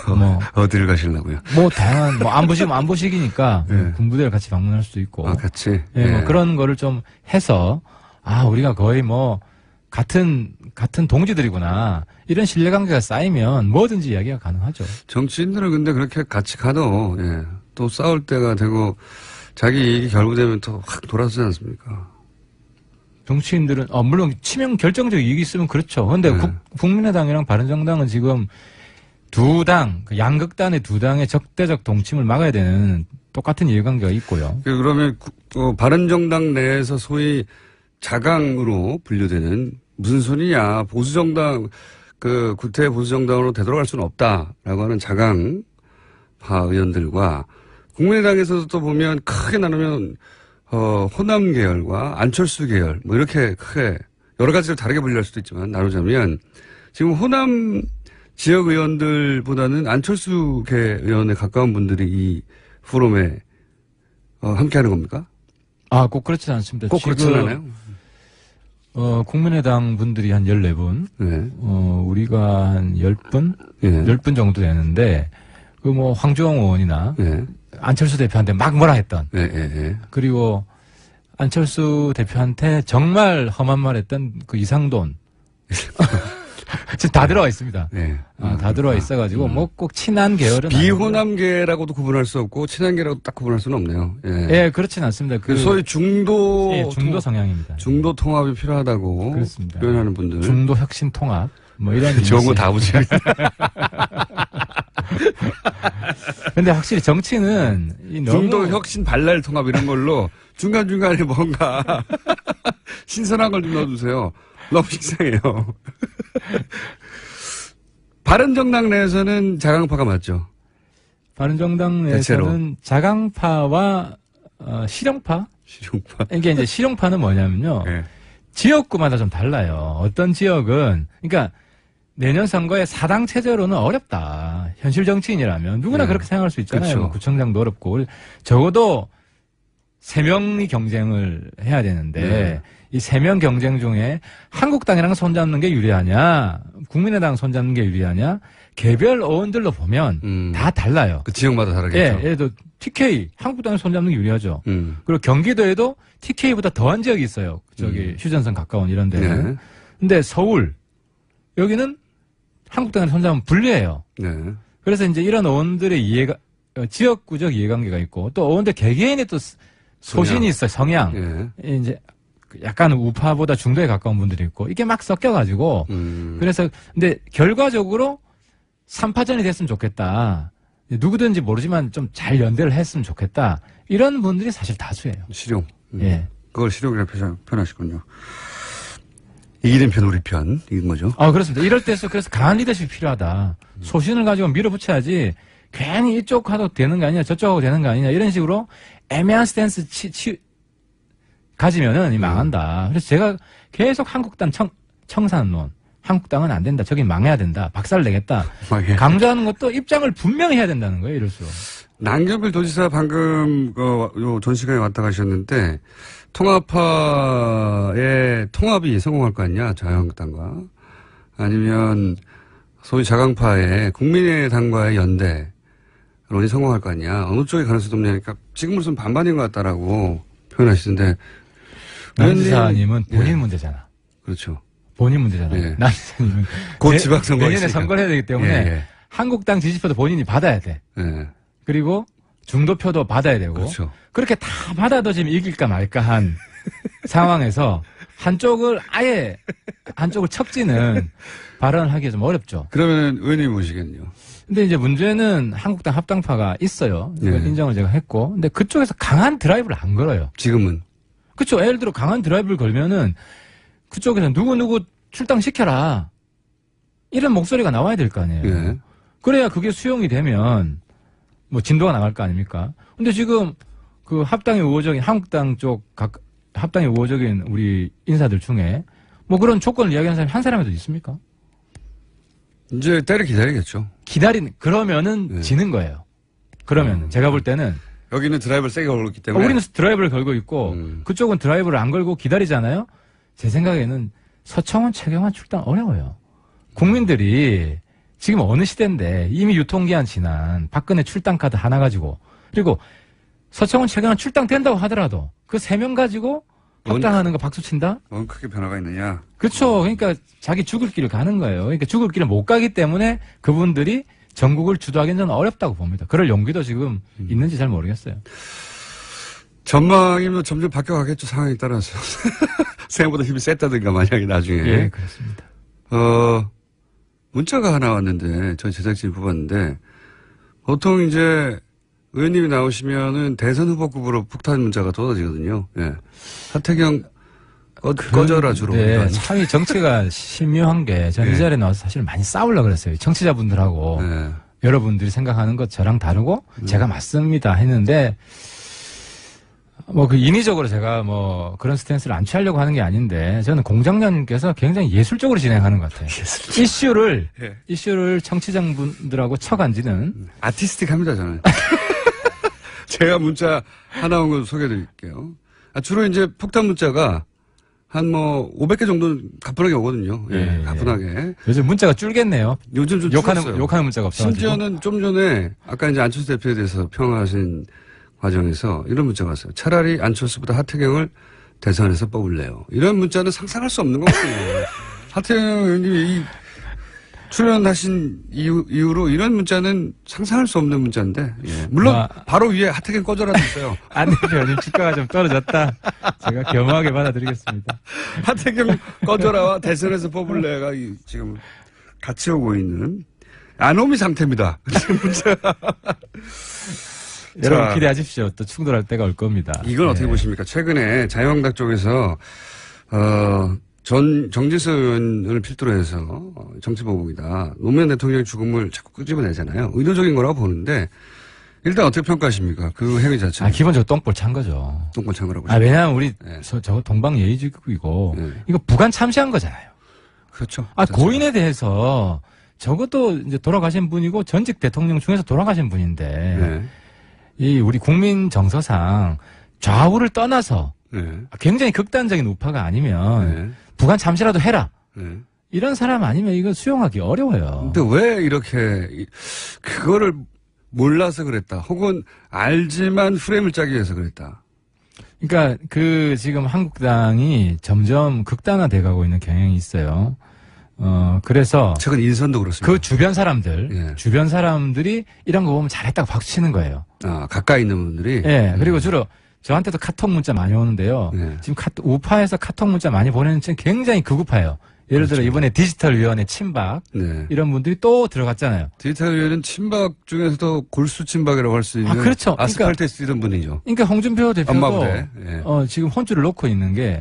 뭐 어디를 가시려고요? 뭐 다양한 뭐 안보시기니까 군부대를 같이 방문할 수도 있고. 같이. 뭐 그런 거를 좀 해서 우리가 거의 뭐 같은 동지들이구나. 이런 신뢰관계가 쌓이면 뭐든지 이야기가 가능하죠. 정치인들은 근데 그렇게 같이 가도 또 싸울 때가 되고 자기 이익이 결부되면 또 확 돌아서지 않습니까? 정치인들은 물론 치명 결정적 이익이 있으면 그렇죠. 그런데 국민의당이랑 바른정당은 지금 두 당, 양극단의 두 당의 적대적 동침을 막아야 되는 똑같은 이해관계가 있고요. 그러면 바른정당 내에서 소위 자강으로 분류되는 무슨 소리냐. 보수정당, 구태 보수정당으로 되돌아갈 수는 없다라고 하는 자강파 의원들과 국민의당에서도 또 보면 크게 나누면, 호남 계열과 안철수 계열, 뭐 이렇게 크게 여러 가지를 다르게 분류할 수도 있지만 나누자면 지금 호남 지역 의원들보다는 안철수계 의원에 가까운 분들이 이 포럼에 함께 하는 겁니까? 꼭 그렇지 않습니다. 꼭 그렇진 않아요? 국민의당 분들이 한 14분, 네. 우리가 한 10분? 네. 10분 정도 되는데, 황주홍 의원이나, 네. 안철수 대표한테 막 뭐라 했던, 네. 그리고 안철수 대표한테 정말 험한 말 했던 그 이상돈. 지금 다 들어와 있습니다. 네. 다 들어와 있어가지고, 뭐 꼭 친한 계열은. 비호남계라고도 구분할 수 없고, 친한계라고도 딱 구분할 수는 없네요. 예. 예, 그렇진 않습니다. 소위 중도. 예, 중도 성향입니다. 중도 통합이 필요하다고. 그렇습니다. 표현하는 분들. 중도 혁신 통합. 뭐 이런. 좋은 거 다 붙여. 근데 확실히 정치는 너무 중도 혁신 발랄 통합 이런 걸로 중간중간에 뭔가 신선한 걸 좀 넣어주세요. 너무 식상해요. 바른정당 내에서는 자강파가 맞죠? 바른정당 내에서는 대체로. 자강파와 실용파? 실용파. 이게 이제 실용파는 뭐냐면요. 네. 지역구마다 좀 달라요. 어떤 지역은 그러니까 내년 선거에 사당 체제로는 어렵다. 현실 정치인이라면 누구나 네. 그렇게 생각할 수 있잖아요. 그렇죠. 뭐 구청장도 어렵고 적어도 3명이 경쟁을 해야 되는데 네. 이 3명 경쟁 중에 한국당이랑 손잡는 게 유리하냐, 국민의당 손잡는 게 유리하냐, 개별 의원들로 보면 다 달라요. 그 지역마다 다르겠죠. 예, 예를 들어 TK 한국당이 손잡는 게 유리하죠. 그리고 경기도에도 TK보다 더한 지역이 있어요. 저기 휴전선 가까운 이런 데는. 네. 근데 서울 여기는 한국당을 손잡으면 불리해요. 네. 그래서 이제 이런 의원들의 이해가 지역구적 이해관계가 있고 또 의원들 개개인의 또 소신이 있어요. 성향. 예. 이제 약간 우파보다 중도에 가까운 분들이 있고 이게 막 섞여가지고 그래서 근데 결과적으로 3파전이 됐으면 좋겠다. 누구든지 모르지만 좀 잘 연대를 했으면 좋겠다. 이런 분들이 사실 다수예요. 실용. 예. 그걸 실용이라고 표현하시군요. 이기는 편 우리 편 이긴 거죠. 그렇습니다. 이럴 때서 그래서 강한 리더십이 필요하다. 소신을 가지고 밀어붙여야지 괜히 이쪽 하도 되는 거 아니냐 저쪽 하고 되는 거 아니냐 이런 식으로 애매한 스탠스 가지면은 망한다. 그래서 제가 계속 한국당 청산론, 한국당은 안 된다. 저긴 망해야 된다. 박살 내겠다. 강조하는 것도 입장을 분명히 해야 된다는 거예요. 이럴수록. 남경필 도지사 방금 전 시간에 왔다 가셨는데 통합파의 통합이 성공할 거 아니냐 자유한국당과 아니면 소위 자강파의 국민의당과의 연대론이 성공할 거 아니냐 어느 쪽이 가능성이 높냐니까 지금으로서는 반반인 것 같다라고 표현하시는데 남 지사님은 본인 예. 문제잖아. 그렇죠. 본인 문제잖아. 예. 남 지사님은 곧 지방선거가 내년에 있으니까. 선거를 해야 되기 때문에 예. 한국당 지지표도 본인이 받아야 돼. 예. 그리고 중도표도 받아야 되고 그렇죠. 그렇게 다 받아도 지금 이길까 말까 한 상황에서 한쪽을 척지는 발언을 하기가 좀 어렵죠. 그러면 의원님이 보시겠네요. 근데 이제 문제는 한국당 합당파가 있어요. 이걸 예. 인정을 제가 했고. 근데 그쪽에서 강한 드라이브를 안 걸어요. 지금은. 그쵸. 예를 들어 강한 드라이브를 걸면은 그쪽에서 누구 출당시켜라. 이런 목소리가 나와야 될 거 아니에요. 예. 그래야 그게 수용이 되면 뭐 진도가 나갈 거 아닙니까? 근데 지금 그 합당의 우호적인 한국당 쪽 합당의 우호적인 우리 인사들 중에 뭐 그런 조건을 이야기하는 사람이 한 사람이라도 있습니까? 이제 때를 기다리겠죠. 그러면은 네. 지는 거예요. 그러면 제가 볼 때는 여기는 드라이브를 세게 걸고 있기 때문에. 우리는 드라이브를 걸고 있고 그쪽은 드라이브를 안 걸고 기다리잖아요. 제 생각에는 서청원, 최경환 출당 어려워요. 국민들이 지금 어느 시대인데 이미 유통기한 지난 박근혜 출당 카드 하나 가지고 그리고 서청원, 최경환 출당된다고 하더라도 그 3명 가지고 합당하는 거 박수 친다? 뭔 크게 변화가 있느냐. 그렇죠. 그러니까 자기 죽을 길을 가는 거예요. 그러니까 죽을 길을 못 가기 때문에 그분들이 전국을 주도하기는 저는 어렵다고 봅니다. 그럴 용기도 지금 있는지 잘 모르겠어요. 전망이 뭐 점점 바뀌어가겠죠. 상황에 따라서. 생각보다 힘이 셌다든가 만약에 나중에. 예, 그렇습니다. 문자가 하나 왔는데 저희 제작진이 뽑았는데 보통 이제 의원님이 나오시면은 대선 후보급으로 폭탄 문자가 쏟아지거든요. 예. 하태경 꺼져라 주로. 네, 참 이 정치가 신묘한 게 저는 이 자리에 나와서 사실 많이 싸우려고 그랬어요. 청취자분들하고 여러분들이 생각하는 것 저랑 다르고 제가 맞습니다 했는데 뭐 그 인위적으로 제가 뭐 그런 스탠스를 안 취하려고 하는 게 아닌데 저는 공장장님께서 굉장히 예술적으로 진행하는 것 같아요. 이슈를 청취자분들하고 쳐간지는 아티스틱합니다 저는. 제가 문자 하나 온 거 소개해드릴게요. 주로 이제 폭탄 문자가 한 뭐 500개 정도는 가뿐하게 오거든요. 예, 가뿐하게. 요즘 문자가 줄겠네요. 요즘 좀 욕하는 문자가 없어가지고. 심지어는 좀 전에 아까 이제 안철수 대표에 대해서 평하신 과정에서 이런 문자가 왔어요. 차라리 안철수보다 하태경을 대선에서 뽑을래요. 이런 문자는 상상할 수 없는 거거든요. 하태경 의원님이 출연하신 이후로 이런 문자는 상상할 수 없는 문자인데, 예. 물론 바로 위에 하태경 꺼져라도 있어요. 안 대표님 주가가 좀 떨어졌다. 제가 겸허하게 받아들이겠습니다. 하태경 꺼져라와 대선에서 뽑을래가 지금 같이 오고 있는 아노미 상태입니다. 지금 문자. 여러분 기대하십시오. 또 충돌할 때가 올 겁니다. 이건 어떻게 보십니까? 최근에 자유한국당 쪽에서 정진석 의원을 필두로 해서 정치보복이다. 노무현 대통령의 죽음을 자꾸 끄집어내잖아요. 의도적인 거라고 보는데 일단 어떻게 평가하십니까? 그 행위 자체. 기본적으로 똥볼 찬 거죠. 똥볼 찬 거라고. 왜냐하면 우리 저 동방예의지국이고 이거 부관 참시한 거잖아요. 그렇죠. 고인에 대해서 적어도 이제 돌아가신 분이고 전직 대통령 중에서 돌아가신 분인데 이 우리 국민 정서상 좌우를 떠나서 굉장히 극단적인 우파가 아니면 부관 참시라도 해라. 이런 사람 아니면 이거 수용하기 어려워요. 근데 왜 이렇게 그거를 몰라서 그랬다. 혹은 알지만 프레임을 짜기 위해서 그랬다. 그러니까 지금 한국당이 점점 극단화돼 가고 있는 경향이 있어요. 그래서 최근 인선도 그렇습니다. 그 주변 사람들이 이런 거 보면 잘했다고 박수 치는 거예요. 가까이 있는 분들이. 예. 그리고 주로 저한테도 카톡 문자 많이 오는데요. 지금 우파에서 카톡 문자 많이 보내는 층 굉장히 극우파예요. 예를 들어 이번에 디지털위원회 친박 이런 분들이 또 들어갔잖아요. 디지털위원회는 친박 중에서도 골수 친박이라고 할 수 있는 그렇죠. 아스팔트에 쓰던 분이죠. 그러니까 홍준표 대표도 지금 혼쭐을 놓고 있는 게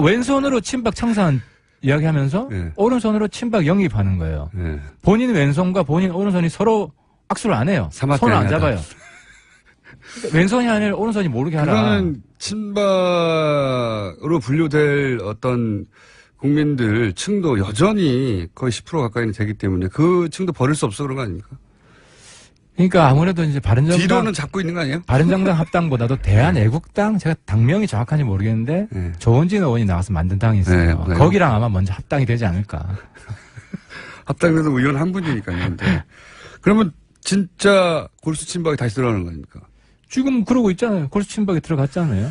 왼손으로 친박 창산 이야기하면서 오른손으로 친박 영입하는 거예요. 본인 왼손과 본인 오른손이 서로 악수를 안 해요. 손을 안 잡아요. 그러니까 왼손이 아니라 오른손이 모르게 하라. 그거는 친박으로 분류될 어떤 국민들 층도 여전히 거의 10% 가까이는 되기 때문에 그 층도 버릴 수 없어 그런 거 아닙니까? 그러니까 아무래도 이제 바른정당 뒤로는 잡고 있는 거 아니에요? 바른정당 합당보다도 대한애국당 제가 당명이 정확한지 모르겠는데 조원진 의원이 나와서 만든 당이 있어요. 거기랑 아마 먼저 합당이 되지 않을까. 합당돼도 의원 한 분이니까요. 그러면 진짜 골수 친박이 다시 들어가는 거 아닙니까? 지금 그러고 있잖아요. 골수 친박이 들어갔잖아요.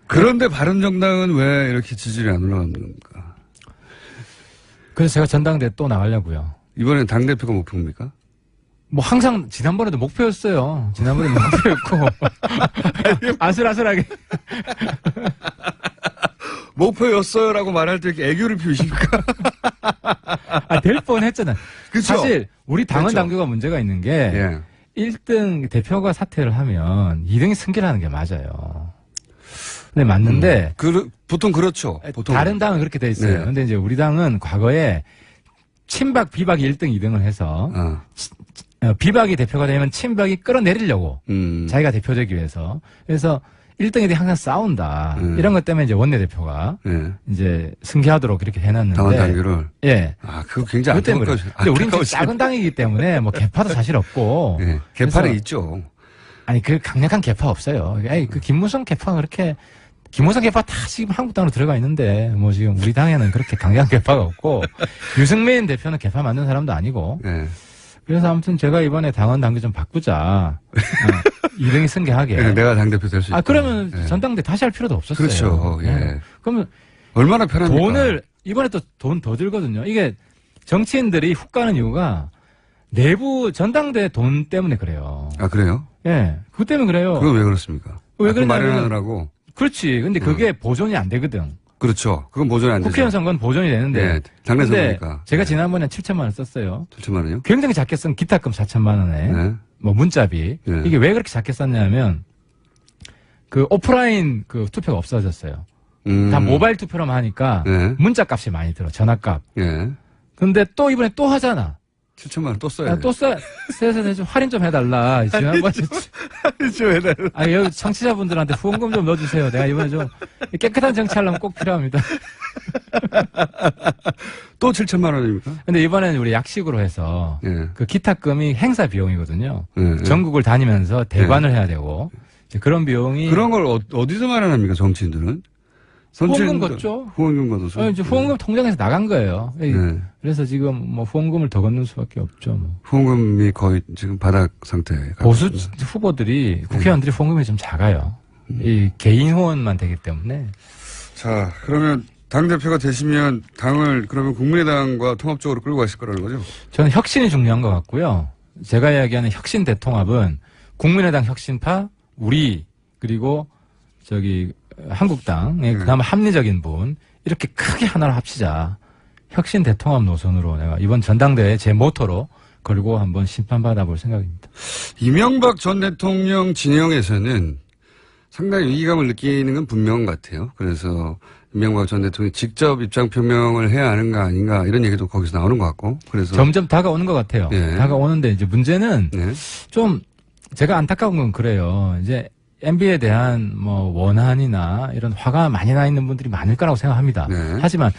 그런데 바른정당은 왜 이렇게 지지율이 안 올라가는 겁니까? 그래서 제가 전당대회 또 나가려고요. 이번엔 당대표가 목표입니까? 뭐 항상 지난번에도 목표였어요. 지난번에 목표였고 아슬아슬하게 목표였어요라고 말할 때 이렇게 애교를 피우십니까? 될 뻔했잖아요. 그쵸? 사실 우리 당원 당규가 문제가 있는 게 1등 대표가 사퇴를 하면 2등이 승계라는 게 맞아요. 네, 맞는데 보통 그렇죠. 보통 다른 당은 그렇게 돼 있어요. 근데 이제 우리 당은 과거에 친박, 비박이 1등, 2등을 해서 비박이 대표가 되면 친박이 끌어내리려고 자기가 대표되기 위해서 그래서 1등에 대해 항상 싸운다. 이런 것 때문에 이제 원내대표가 이제 승계하도록 이렇게 해놨는데 당원 당규를 그거 굉장히 안타까워요. 근데 우리는 지금 작은 당이기 때문에 뭐 개파도 사실 없고 개파는 있죠. 아니 그 강력한 개파 없어요. 그 김무성 개파가 그렇게 김무성 개파 다 지금 한국당으로 들어가 있는데 뭐 지금 우리 당에는 그렇게 강력한 개파가 없고 유승민 대표는 개파 만든 사람도 아니고 그래서 아무튼 제가 이번에 당원 당규 좀 바꾸자. 2등이 승계하게. 내가 당대표 될 수 있다. 그러면 전당대 다시 할 필요도 없었어요. 그렇죠. 그러면 얼마나 편합니까? 돈을 이번에 또 돈 더 들거든요. 이게 정치인들이 훅 가는 이유가 내부 전당대 돈 때문에 그래요. 그래요? 그것 때문에 그래요. 그건 왜 그렇습니까? 왜 그러냐면 마련하느라고. 그렇지. 근데 그게 보존이 안 되거든. 그렇죠. 그건 보존이 안 되죠. 국회의원 선거는 보존이 되는데. 당내 선거니까. 제가 지난번에 7천만 원 썼어요. 7천만 원이요? 굉장히 작게 쓴 기타금 4천만 원에. 뭐 문자비. 이게 왜 그렇게 작게 썼냐면 그 오프라인 그 투표가 없어졌어요. 다 모바일 투표로만 하니까 네. 문자 값이 많이 들어. 전화값. 예. 근데 또 이번에 또 하잖아. 7천만 원 또 써야 야, 돼. 또 세서 좀 할인 좀 해달라. 지난번에 좀 해달라. 아, 여기 청취자분들한테 후원금 좀 넣어주세요. 내가 이번에 좀 깨끗한 정치하려면 꼭 필요합니다. 또 7천만 원입니까? 근데 이번에는 우리 약식으로 해서 예. 그 기타금이 행사 비용이거든요. 예. 전국을 다니면서 대관을 해야 되고 이제 그런 비용이 그런 걸 어디서 마련합니까, 정치인들은? 후원금 걷죠. 후원금 걷어서. 이제 후원금 통장에서 나간 거예요. 네. 그래서 지금 뭐 후원금을 더 걷는 수밖에 없죠. 뭐. 후원금이 거의 지금 바닥 상태에. 보수 가깝습니다. 후보들이 국회의원들이 후원금이 좀 작아요. 이 개인 후원만 되기 때문에. 자, 그러면 당대표가 되시면 당을 그러면 국민의당과 통합적으로 끌고 가실 거라는 거죠? 저는 혁신이 중요한 것 같고요. 제가 이야기하는 혁신 대통합은 국민의당 혁신파, 우리 그리고 저기 한국당의 그나마 합리적인 분 이렇게 크게 하나로 합치자. 혁신 대통합 노선으로 내가 이번 전당대회 제 모토로 걸고 한번 심판받아볼 생각입니다. 이명박 전 대통령 진영에서는 상당히 위기감을 느끼는 건 분명한 것 같아요. 그래서 이명박 전 대통령이 직접 입장 표명을 해야 하는가 아닌가 이런 얘기도 거기서 나오는 것 같고. 그래서 점점 다가오는 것 같아요. 예. 다가오는데 이제 문제는 네. 좀 제가 안타까운 건 그래요. 이제 MB에 대한 뭐 원한이나 이런 화가 많이 나 있는 분들이 많을 거라고 생각합니다. 네. 하지만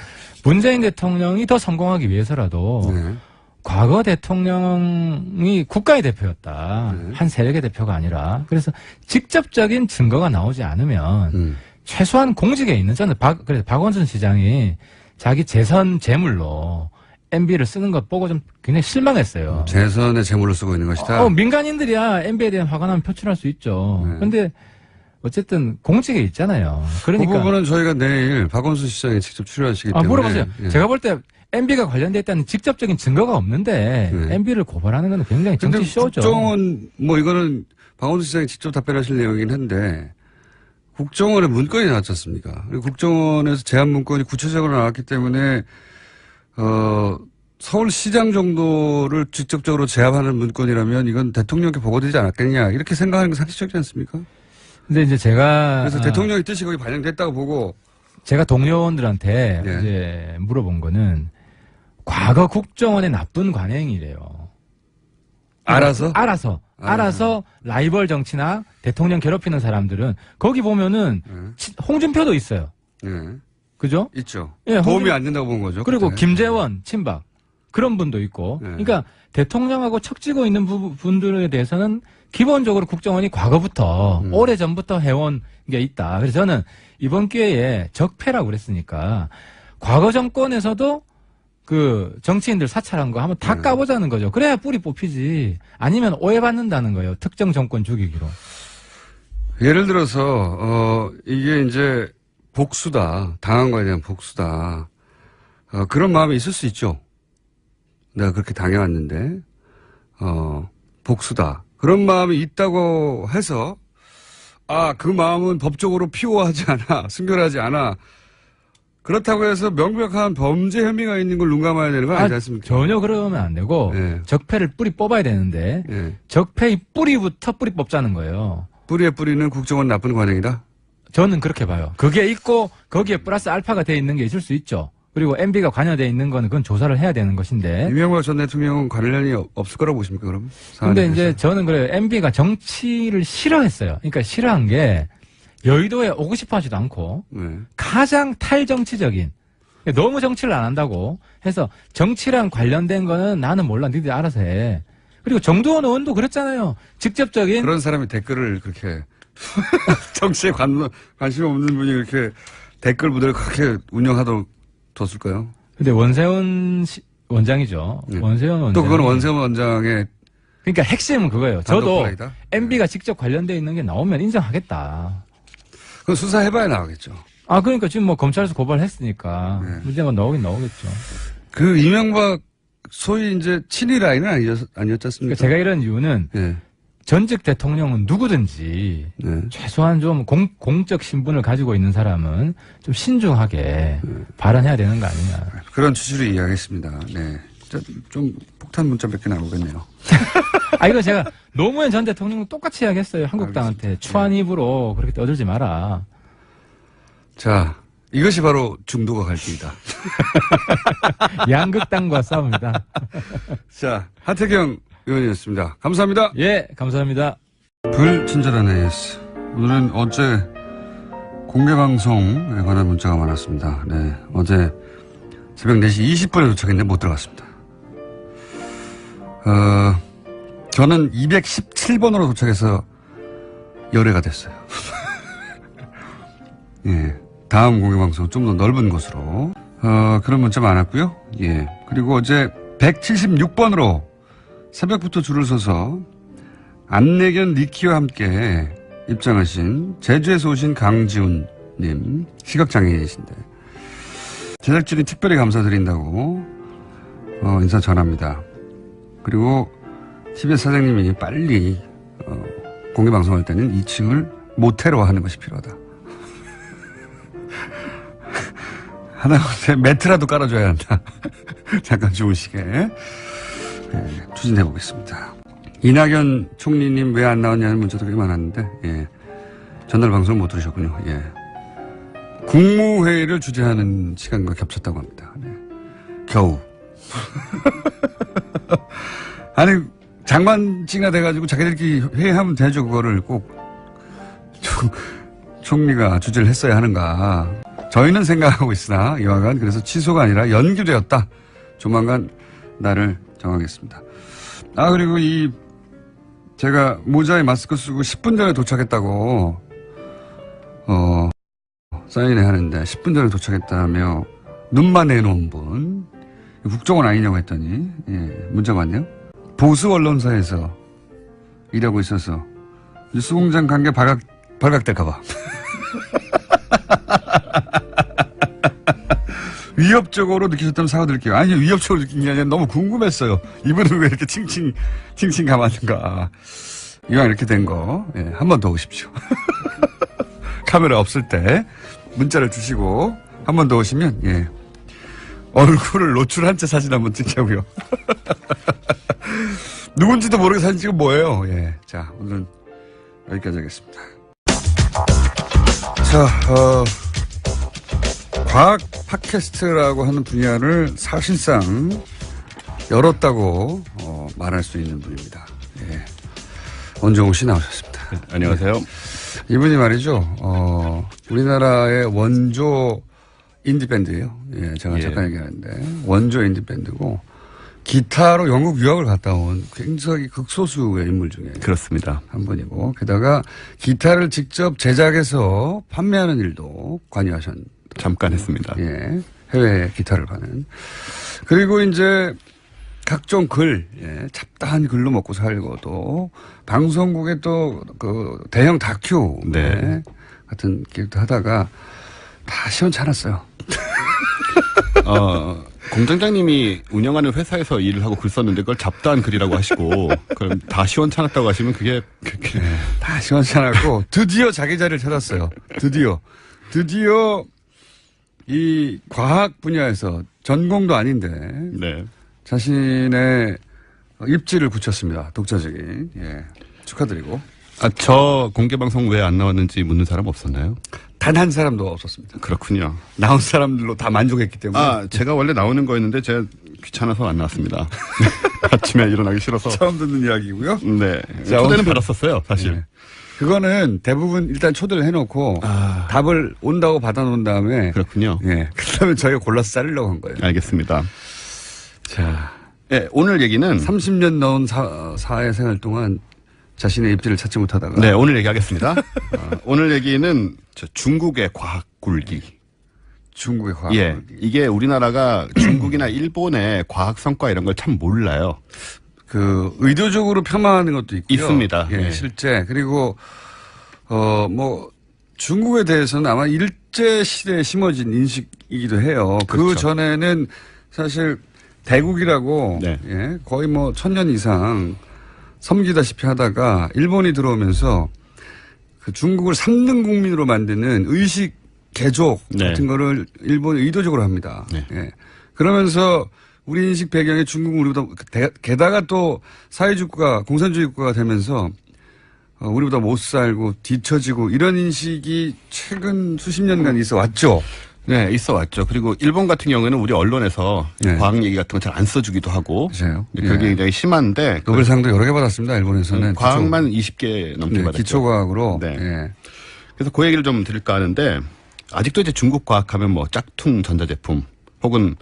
문재인 대통령이 더 성공하기 위해서라도 네. 과거 대통령이 국가의 대표였다. 네. 한 세력의 대표가 아니라. 그래서 직접적인 증거가 나오지 않으면 최소한 공직에 있는 저는 그래서 박원순 시장이 자기 재선 재물로 MB를 쓰는 것 보고 좀 굉장히 실망했어요. 재선의 재물로 쓰고 있는 것이다. 민간인들이야 MB에 대한 화가 나면 표출할 수 있죠. 네. 그런데 어쨌든 공직에 있잖아요. 그러니까 그 부분은 저희가 내일 박원순 시장이 직접 출연하시기 때문에. 물어보세요. 예. 제가 볼 때 MB가 관련됐다는 직접적인 증거가 없는데 네. MB를 고발하는 건 굉장히 근데 정치 쇼죠. 국정원 뭐 이거는 박원순 시장이 직접 답변하실 내용이긴 한데 국정원에 문건이 나왔지 않습니까? 그리고 국정원에서 제안 문건이 구체적으로 나왔기 때문에 서울시장 정도를 직접적으로 제압하는 문건이라면 이건 대통령께 보고되지 않았겠냐 이렇게 생각하는 게 상식적이지 않습니까? 근데 이제 제가 그래서 대통령의 뜻이 거기 반영됐다고 보고 제가 동료원들한테 예. 이제 물어본 거는 과거 국정원의 나쁜 관행이래요. 알아서? 알아서 라이벌 정치나 대통령 괴롭히는 사람들은 거기 보면은 홍준표도 있어요. 예. 그죠? 있죠. 예, 도움이 안 된다고 본 거죠. 그리고 그때. 김재원 친박 그런 분도 있고. 네. 그러니까 대통령하고 척지고 있는 분들에 대해서는 기본적으로 국정원이 과거부터 오래전부터 해온 게 있다. 그래서 저는 이번 기회에 적폐라고 그랬으니까 과거 정권에서도 그 정치인들 사찰한 거 한번 다 까보자는 거죠. 그래야 뿌리 뽑히지. 아니면 오해받는다는 거예요. 특정 정권 죽이기로. 예를 들어서 이게 이제 복수다. 당한 거에 대한 복수다. 그런 마음이 있을 수 있죠. 내가 그렇게 당해왔는데 복수다. 그런 마음이 있다고 해서 그 마음은 법적으로 피호하지 않아. 순결하지 않아. 그렇다고 해서 명백한 범죄 혐의가 있는 걸 눈 감아야 되는 거 아니지 않습니까? 전혀 그러면 안 되고 예. 적폐를 뿌리 뽑아야 되는데 예. 적폐의 뿌리부터 뿌리 뽑자는 거예요. 뿌리에 뿌리는 국정원 나쁜 관행이다? 저는 그렇게 봐요. 그게 있고 거기에 플러스 알파가 돼 있는 게 있을 수 있죠. 그리고 MB가 관여돼 있는 거는 그건 조사를 해야 되는 것인데. 이명박 전 대통령은 관련이 없을 거라고 보십니까, 그럼? 근데 이제 저는 그래요. MB가 정치를 싫어했어요. 그러니까 싫어한 게 여의도에 오고 싶어 하지도 않고 가장 탈정치적인 너무 정치를 안 한다고 해서 정치랑 관련된 거는 나는 몰라. 니들 알아서 해. 그리고 정두원 의원도 그랬잖아요. 직접적인. 그런 사람이 댓글을 그렇게 정치에 관심 없는 분이 그렇게 댓글 부대를 그렇게 운영하도록 뒀을까요? 근데 원세훈 원장이죠. 네. 원세훈 원장. 또 그건 원세훈 원장의 그러니까 핵심은 그거예요. 저도 플레이다? MB가 직접 관련돼 있는 게 나오면 인정하겠다. 그건 수사해봐야 나오겠죠. 그러니까 지금 뭐 검찰에서 고발했으니까 문제가 나오긴 나오겠죠. 그 이명박 소위 이제 친위 라인은 아니었지 않습니까? 그러니까 제가 이런 이유는 예. 전직 대통령은 누구든지 최소한 좀 공적 신분을 가지고 있는 사람은 좀 신중하게 발언해야 되는 거 아니냐. 그런 취지로 이야기했습니다. 네. 좀 폭탄 문자 몇 개 나오겠네요. 이거 제가 노무현 전 대통령은 똑같이 이야기했어요. 한국당한테 추한 입으로 그렇게 떠들지 마라. 자, 이것이 바로 중도가 갈 길이다. 양극당과 싸웁니다. 자, 하태경 의원이었습니다. 감사합니다. 예, 감사합니다. 불친절한 AS. 오늘은 어제 공개방송에 관한 문자가 많았습니다. 네. 어제 새벽 4시 20분에 도착했는데 못 들어갔습니다. 저는 217번으로 도착해서 열애가 됐어요. 예. 다음 공개방송 좀 더 넓은 곳으로. 그런 문자 많았고요. 예. 그리고 어제 176번으로 새벽부터 줄을 서서 안내견 니키와 함께 입장하신 제주에서 오신 강지훈님, 시각장애인이신데 제작진이 특별히 감사드린다고 인사 전합니다. 그리고 TBS 사장님이 빨리 공개방송할 때는 2층을 모텔로 하는 것이 필요하다. 하다못해 매트라도 깔아줘야 한다. 잠깐 주무시게. 네, 추진해 보겠습니다. 이낙연 총리님 왜 안 나왔냐는 문자도 꽤 많았는데, 예. 전날 방송 못 들으셨군요. 예. 국무회의를 주재하는 시간과 겹쳤다고 합니다. 네. 겨우. 아니, 장관찌가 돼가지고 자기들끼리 회의하면 되죠. 그거를 꼭 총리가 주재를 했어야 하는가. 저희는 생각하고 있으나 이와간 그래서 취소가 아니라 연기되었다. 조만간 날을 정하겠습니다. 그리고 제가 모자에 마스크 쓰고 10분 전에 도착했다고, 사인회 하는데 10분 전에 도착했다며 눈만 내놓은 분, 국정원 아니냐고 했더니, 예, 문자가 왔네요. 보수 언론사에서 일하고 있어서 뉴스공장 관계 발각될까봐. 위협적으로 느끼셨다면 사과드릴게요. 아니, 위협적으로 느낀 게 아니라 너무 궁금했어요. 이분은 왜 이렇게 칭칭 감았는가. 이왕 이렇게 된 거, 예, 한 번 더 오십시오. 카메라 없을 때 문자를 주시고 한 번 더 오시면, 예, 얼굴을 노출한 채 사진 한번 찍자고요. 누군지도 모르게 사진 찍은 뭐예요. 예, 자, 오늘은 여기까지 하겠습니다. 자, 과학 팟캐스트라고 하는 분야를 사실상 열었다고 말할 수 있는 분입니다. 예. 원종우 씨 나오셨습니다. 네, 안녕하세요. 네. 이분이 말이죠. 우리나라의 원조 인디밴드예요. 예, 제가 잠깐 얘기하는데 원조 인디밴드고 기타로 영국 유학을 갔다 온 굉장히 극소수의 인물 중에 그렇습니다. 한 분이고 게다가 기타를 직접 제작해서 판매하는 일도 관여하셨습니다. 잠깐 했습니다. 예, 해외 기타를 파는. 그리고 이제 각종 글, 예, 잡다한 글로 먹고 살고 또 방송국에 또 그 대형 다큐 네. 같은 기획도 하다가 다 시원찮았어요. 공장장님이 운영하는 회사에서 일을 하고 글 썼는데 그걸 잡다한 글이라고 하시고 그럼 다 시원찮았다고 하시면 그게 네, 다 시원찮았고 드디어 자기 자리를 찾았어요. 드디어 이 과학 분야에서 전공도 아닌데 네. 자신의 입지를 굳혔습니다. 독자적인. 예. 축하드리고. 저 공개방송 왜 안 나왔는지 묻는 사람 없었나요? 단 한 사람도 없었습니다. 그렇군요. 나온 사람들로 다 만족했기 때문에. 제가 원래 나오는 거였는데 제가 귀찮아서 안 나왔습니다. 아침에 일어나기 싫어서. 처음 듣는 이야기고요. 네. 자, 초대는 받았었어요, 사실. 네. 그거는 대부분 일단 초대를 해놓고 답을 온다고 받아놓은 다음에. 그렇군요. 예. 그다음에 저희가 골라서 자르려고 한 거예요. 알겠습니다. 자. 네, 오늘 얘기는 30년 넘은 사회생활 동안 자신의 입지를 찾지 못하다가. 네, 오늘 얘기하겠습니다. 오늘 얘기는 중국의 과학 굴기. 중국의 과학 예, 굴기. 이게 우리나라가 중국이나 일본의 과학 성과 이런 걸 참 몰라요. 그 의도적으로 폄하하는 것도 있고요. 있습니다. 예, 네. 실제. 그리고 중국에 대해서는 아마 일제 시대에 심어진 인식이기도 해요. 그렇죠. 그 전에는 사실 대국이라고 네. 예, 거의 1000년 이상 섬기다시피 하다가 일본이 들어오면서 그 중국을 3등 국민으로 만드는 의식 개족 네. 같은 거를 일본이 의도적으로 합니다. 네. 예. 그러면서 우리 인식 배경에 중국은 우리보다 게다가 또 사회주의 국가, 공산주의 국가가 되면서 우리보다 못 살고 뒤처지고 이런 인식이 최근 수십 년간 있어 왔죠. 네, 있어 왔죠. 그리고 일본 같은 경우에는 우리 언론에서 네. 과학 얘기 같은 거 잘 안 써주기도 하고. 그렇죠. 그게 굉장히 심한데. 노벨상도 여러 개 받았습니다. 일본에서는. 과학만 20개 넘게 네, 받았죠. 기초과학으로. 네. 예. 그래서 그 얘기를 좀 드릴까 하는데 아직도 이제 중국 과학하면 뭐 짝퉁 전자제품 혹은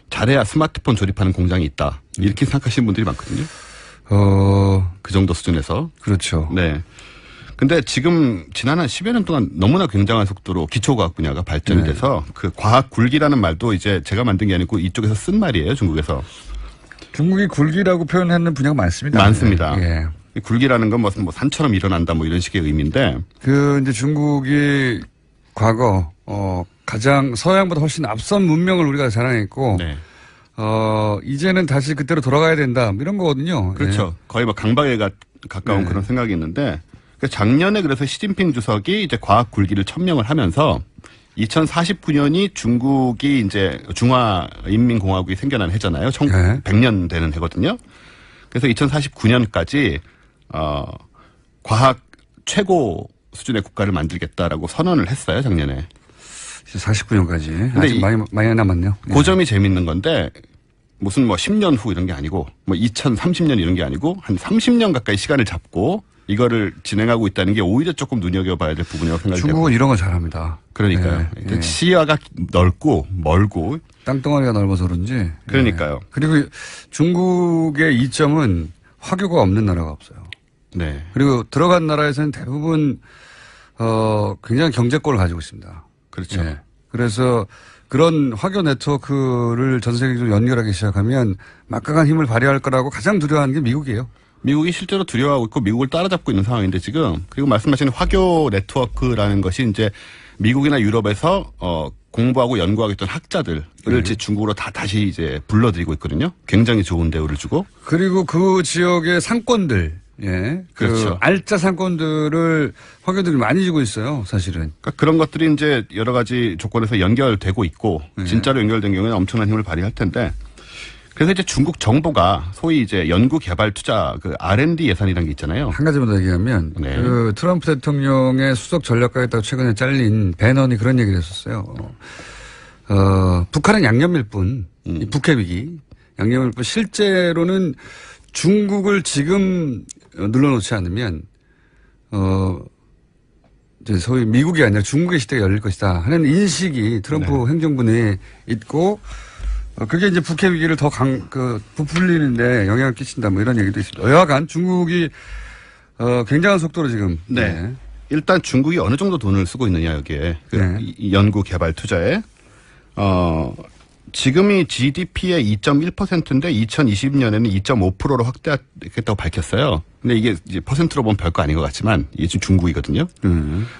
잘해야 스마트폰 조립하는 공장이 있다. 이렇게 생각하시는 분들이 많거든요. 그 정도 수준에서. 그렇죠. 네. 근데 지금 지난 한 10여 년 동안 너무나 굉장한 속도로 기초과학 분야가 발전이 돼서 그 과학 굴기라는 말도 이제 제가 만든 게 아니고 이쪽에서 쓴 말이에요, 중국에서. 중국이 굴기라고 표현하는 분야가 많습니다. 많습니다. 예. 굴기라는 건 무슨 뭐 산처럼 일어난다 뭐 이런 식의 의미인데. 이제 중국이 과거, 가장 서양보다 훨씬 앞선 문명을 우리가 자랑했고. 네. 이제는 다시 그때로 돌아가야 된다. 뭐 이런 거거든요. 그렇죠. 거의 뭐 강박에 가까운 네. 그런 생각이 있는데. 작년에 그래서 시진핑 주석이 이제 과학 굴기를 천명을 하면서 2049년이 중국이 이제 중화인민공화국이 생겨난 해잖아요. 100년 되는 해거든요. 그래서 2049년까지 과학 최고 수준의 국가를 만들겠다라고 선언을 했어요, 작년에. 49년까지. 근데 아직 많이 남았네요. 그 점이 재밌는 건데 무슨 뭐 10년 후 이런 게 아니고 뭐 2030년 이런 게 아니고 한 30년 가까이 시간을 잡고 이거를 진행하고 있다는 게 오히려 조금 눈여겨봐야 될 부분이라고 생각이 돼요. 중국은 이런 거 잘합니다. 그러니까요. 네. 시야가 넓고 멀고. 땅덩어리가 넓어서 그런지. 그러니까요. 네. 그리고 중국의 이점은 화교가 없는 나라가 없어요. 네. 그리고 들어간 나라에서는 대부분 굉장히 경제권을 가지고 있습니다. 그렇죠. 네. 그래서 그런 화교 네트워크를 전 세계적으로 연결하기 시작하면 막강한 힘을 발휘할 거라고 가장 두려워하는 게 미국이에요. 미국이 실제로 두려워하고 있고 미국을 따라잡고 있는 상황인데 지금 그리고 말씀하신 화교 네트워크라는 것이 이제 미국이나 유럽에서 공부하고 연구하고 있던 학자들을 이제 중국으로 다시 이제 불러들이고 있거든요. 굉장히 좋은 대우를 주고. 그리고 그 지역의 상권들, 예, 그렇죠. 알짜 상권들을 화교들이 많이 주고 있어요, 사실은. 그러니까 그런 것들이 이제 여러 가지 조건에서 연결되고 있고 진짜로 연결된 경우에는 엄청난 힘을 발휘할 텐데. 그래서 이제 중국 정부가 소위 이제 연구 개발 투자 그 R&D 예산이라는 게 있잖아요. 한 가지만 더 얘기하면 네. 그 트럼프 대통령의 수석 전략가였다고 최근에 잘린 배넌이 그런 얘기를 했었어요. 북한은 양념일 뿐, 이 북핵 위기 양념일 뿐 실제로는 중국을 지금 눌러놓지 않으면 이제 소위 미국이 아니라 중국의 시대가 열릴 것이다 하는 인식이 트럼프 행정부 내에 있고. 그게 이제 북핵 위기를 더 부풀리는데 영향을 끼친다 뭐 이런 얘기도 있습니다. 여하간 중국이 굉장한 속도로 지금. 네. 일단 중국이 어느 정도 돈을 쓰고 있느냐 여기에 이 연구 개발 투자에 지금이 GDP의 2.1%인데 2020년에는 2.5%로 확대하겠다고 밝혔어요. 근데 이게 이제 퍼센트로 보면 별거 아닌 것 같지만 이게 지금 중국이거든요.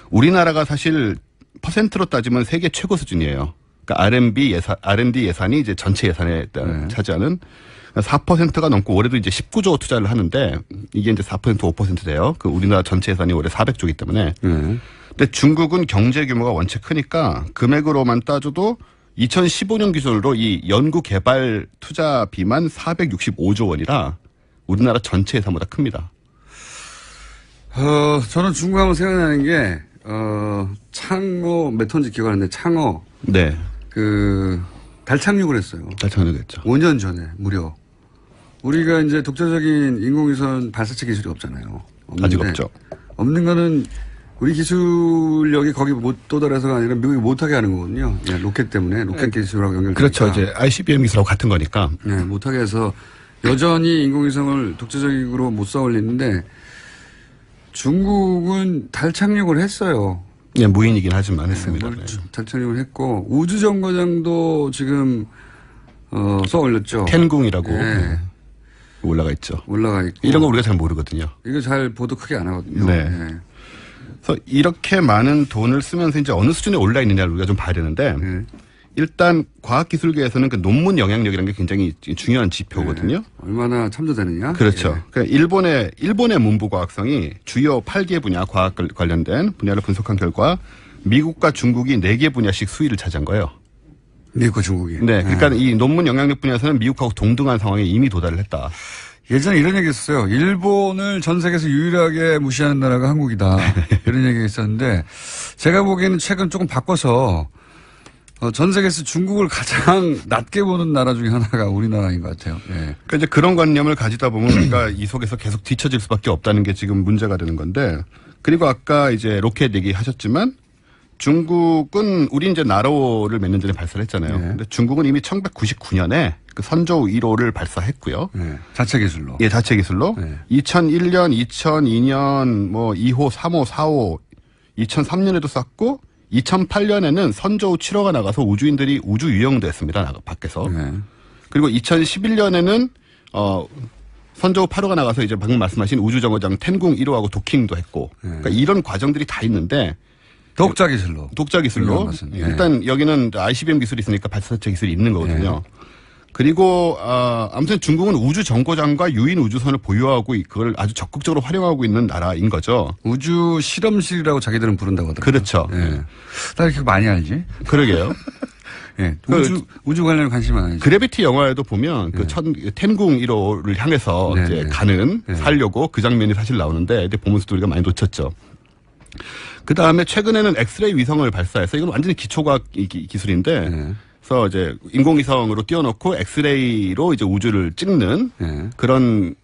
우리나라가 사실 퍼센트로 따지면 세계 최고 수준이에요. 그러니까 R&D 예산이 이제 전체 예산에 차지하는 4%가 넘고 올해도 이제 19조 투자를 하는데 이게 이제 4% 5% 돼요. 그 우리나라 전체 예산이 올해 400조이기 때문에. 근데 중국은 경제 규모가 원체 크니까 금액으로만 따져도 2015년 기준으로 이 연구 개발 투자비만 465조 원이라 우리나라 전체 예산보다 큽니다. 저는 중국하면 생각나는 게 창어 몇 톤인지 기억 안 나는데 창어. 네. 달 착륙을 했어요. 달 착륙했죠. 5년 전에 무려. 우리가 이제 독자적인 인공위성 발사체 기술이 없잖아요. 아직 없죠. 없는 거는 우리 기술력이 거기 못 도달해서가 아니라 미국이 못하게 하는 거거든요. 예, 로켓 때문에 로켓 기술하고 연결되니까. 그렇죠. 이제 ICBM 기술하고 같은 거니까. 네, 못하게 해서 여전히 인공위성을 독자적으로 못 쌓아 올리는데 중국은 달 착륙을 했어요. 네, 무인이긴 하지만 했습니다. 네. 달 착륙을 했고 우주정거장도 지금 쏘아 올렸죠. 텐궁이라고 네. 올라가 있죠. 올라가 있고. 이런 거 우리가 잘 모르거든요. 이거 잘 보도 크게 안 하거든요. 네. 네. 그래서 이렇게 많은 돈을 쓰면서 이제 어느 수준에 올라 있느냐를 우리가 좀 봐야 되는데 일단 과학기술계에서는 그 논문 영향력이라는 게 굉장히 중요한 지표거든요. 네. 얼마나 참조되느냐. 그렇죠. 예. 그러니까 일본의 문부 과학성이 주요 8개 분야 과학 관련된 분야를 분석한 결과 미국과 중국이 4개 분야씩 수위를 차지한 거예요. 미국과 중국이. 네. 그러니까 이 논문 영향력 분야에서는 미국하고 동등한 상황에 이미 도달을 했다. 예전에 이런 얘기 했었어요. 일본을 전 세계에서 유일하게 무시하는 나라가 한국이다. 이런 얘기가 있었는데 제가 보기에는 최근 조금 바꿔서 전 세계에서 중국을 가장 낮게 보는 나라 중에 하나가 우리나라인 것 같아요. 예. 그러니까 이제 그런 관념을 가지다 보면 우리가 이 속에서 계속 뒤처질 수밖에 없다는 게 지금 문제가 되는 건데, 그리고 아까 이제 로켓 얘기하셨지만 중국은 우리 이제 나로를 몇 년 전에 발사를 했잖아요. 네. 근데 중국은 이미 1999년에 그 선저우 1호를 발사했고요. 예. 자체 기술로. 예, 자체 기술로. 네. 2001년, 2002년 뭐 2호, 3호, 4호, 2003년에도 쐈고 2008년에는 선저우 7호가 나가서 우주인들이 우주 유영됐습니다. 밖에서. 네. 그리고 2011년에는 선저우 8호가 나가서 이제 방금 말씀하신 우주정거장 텐궁 1호하고 도킹도 했고. 그러니까 이런 과정들이 다 있는데 독자 기술로. 독자 기술로 예. 일단 여기는 ICBM 기술이 있으니까 발사체 기술이 있는 거거든요. 그리고 아무튼 중국은 우주 정거장과 유인 우주선을 보유하고 그걸 아주 적극적으로 활용하고 있는 나라인 거죠. 우주 실험실이라고 자기들은 부른다고 하더라고요. 그렇죠. 예. 나 이렇게 많이 알지? 그러게요. 예. 우주 관련 관심 많아요. 그래비티 영화에도 보면 그 텐궁 1호를 향해서 네, 이제 네. 가는 네. 살려고 그 장면이 사실 나오는데 근데 보면서도 우리가 많이 놓쳤죠. 그 다음에 최근에는 엑스레이 위성을 발사해서 이건 완전히 기초과학 기술인데 네. 그래서 이제 인공위성으로 띄워놓고 엑스레이로 이제 우주를 찍는 네. 그런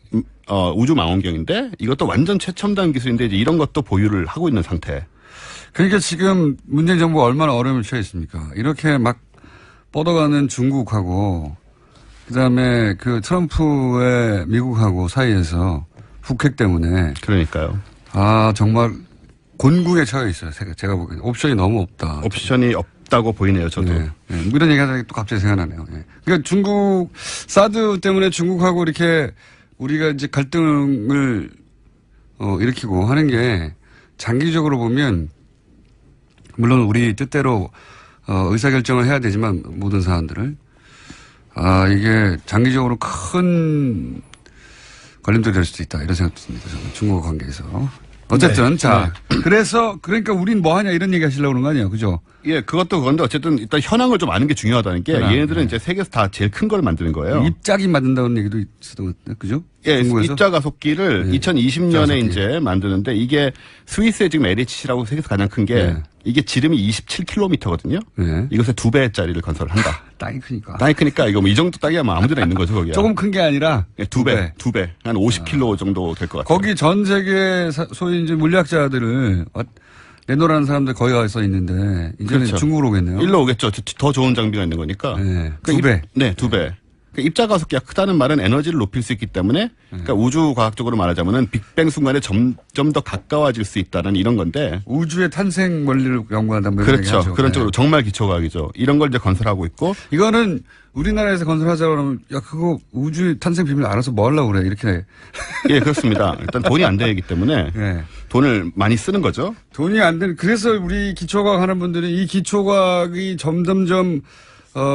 우주 망원경인데 이것도 완전 최첨단 기술인데 이제 이런 것도 보유를 하고 있는 상태. 그러니까 지금 문재인 정부가 얼마나 어려움을 처해 있습니까? 이렇게 막 뻗어가는 중국하고 그다음에 그 트럼프의 미국하고 사이에서 북핵 때문에 그러니까요. 정말 곤궁에 처해 있어요. 제가 보기에는 옵션이 너무 없다. 옵션이 없다고 보이네요. 저도. 네. 네. 이런 얘기 하다가 또 갑자기 생각나네요. 네. 그러니까 중국 사드 때문에 중국하고 이렇게 우리가 이제 갈등을 일으키고 하는 게 장기적으로 보면 물론 우리 뜻대로 의사결정을 해야 되지만 모든 사안들을 이게 장기적으로 큰 걸림돌이 될 수도 있다 이런 생각도 듭니다. 저는 중국과 관계에서. 어쨌든 그러니까 우린 뭐 하냐 이런 얘기 하시려고 그런 거 아니에요. 그죠? 예, 그것도 그건데 어쨌든 일단 현황을 좀 아는 게 중요하다는 게 얘네들은 이제 세계에서 다 제일 큰 걸 만드는 거예요. 입자기 만든다는 얘기도 있었던 것 같아요. 그죠? 예, 중국에서? 입자 가속기를 네. 2020년에 가속기. 이제 만드는데 이게 스위스의 지금 LHC라고 세계에서 가장 큰 게 네. 이게 지름이 27km거든요. 네. 이것의 2배짜리를 건설을 한다. 땅이 크니까. 땅이 크니까 이거 뭐 이 정도 땅이야 뭐 아무데나 있는 거죠, 거기야. 조금 큰 게 아니라 예, 2배. 한 50km 정도 될 것 같아요. 거기 전 세계 소위 이제 물리학자들을 내놓으라는 사람들 거기 가서 있는데 이제는 그렇죠. 중국으로 오겠네요. 일로 오겠죠. 더 좋은 장비가 있는 거니까. 네. 그러니까 2배. 네, 2배. 그러니까 입자 가속기가 크다는 말은 에너지를 높일 수 있기 때문에 그러니까 우주 과학적으로 말하자면은 빅뱅 순간에 점점 더 가까워질 수 있다는 이런 건데 우주의 탄생 원리를 연구한다는 뭐 이런 그렇죠. 얘기하죠. 그런 네. 쪽으로 정말 기초과학이죠. 이런 걸 이제 건설하고 있고 이거는 우리나라에서 건설하자 그러면 야 그거 우주 탄생 비밀 알아서 뭐 하려고 그래 이렇게. 예, 그렇습니다. 일단 돈이 안 되기 때문에 네. 돈을 많이 쓰는 거죠. 돈이 안 되는 그래서 우리 기초과학 하는 분들이 이 기초과학이 점점점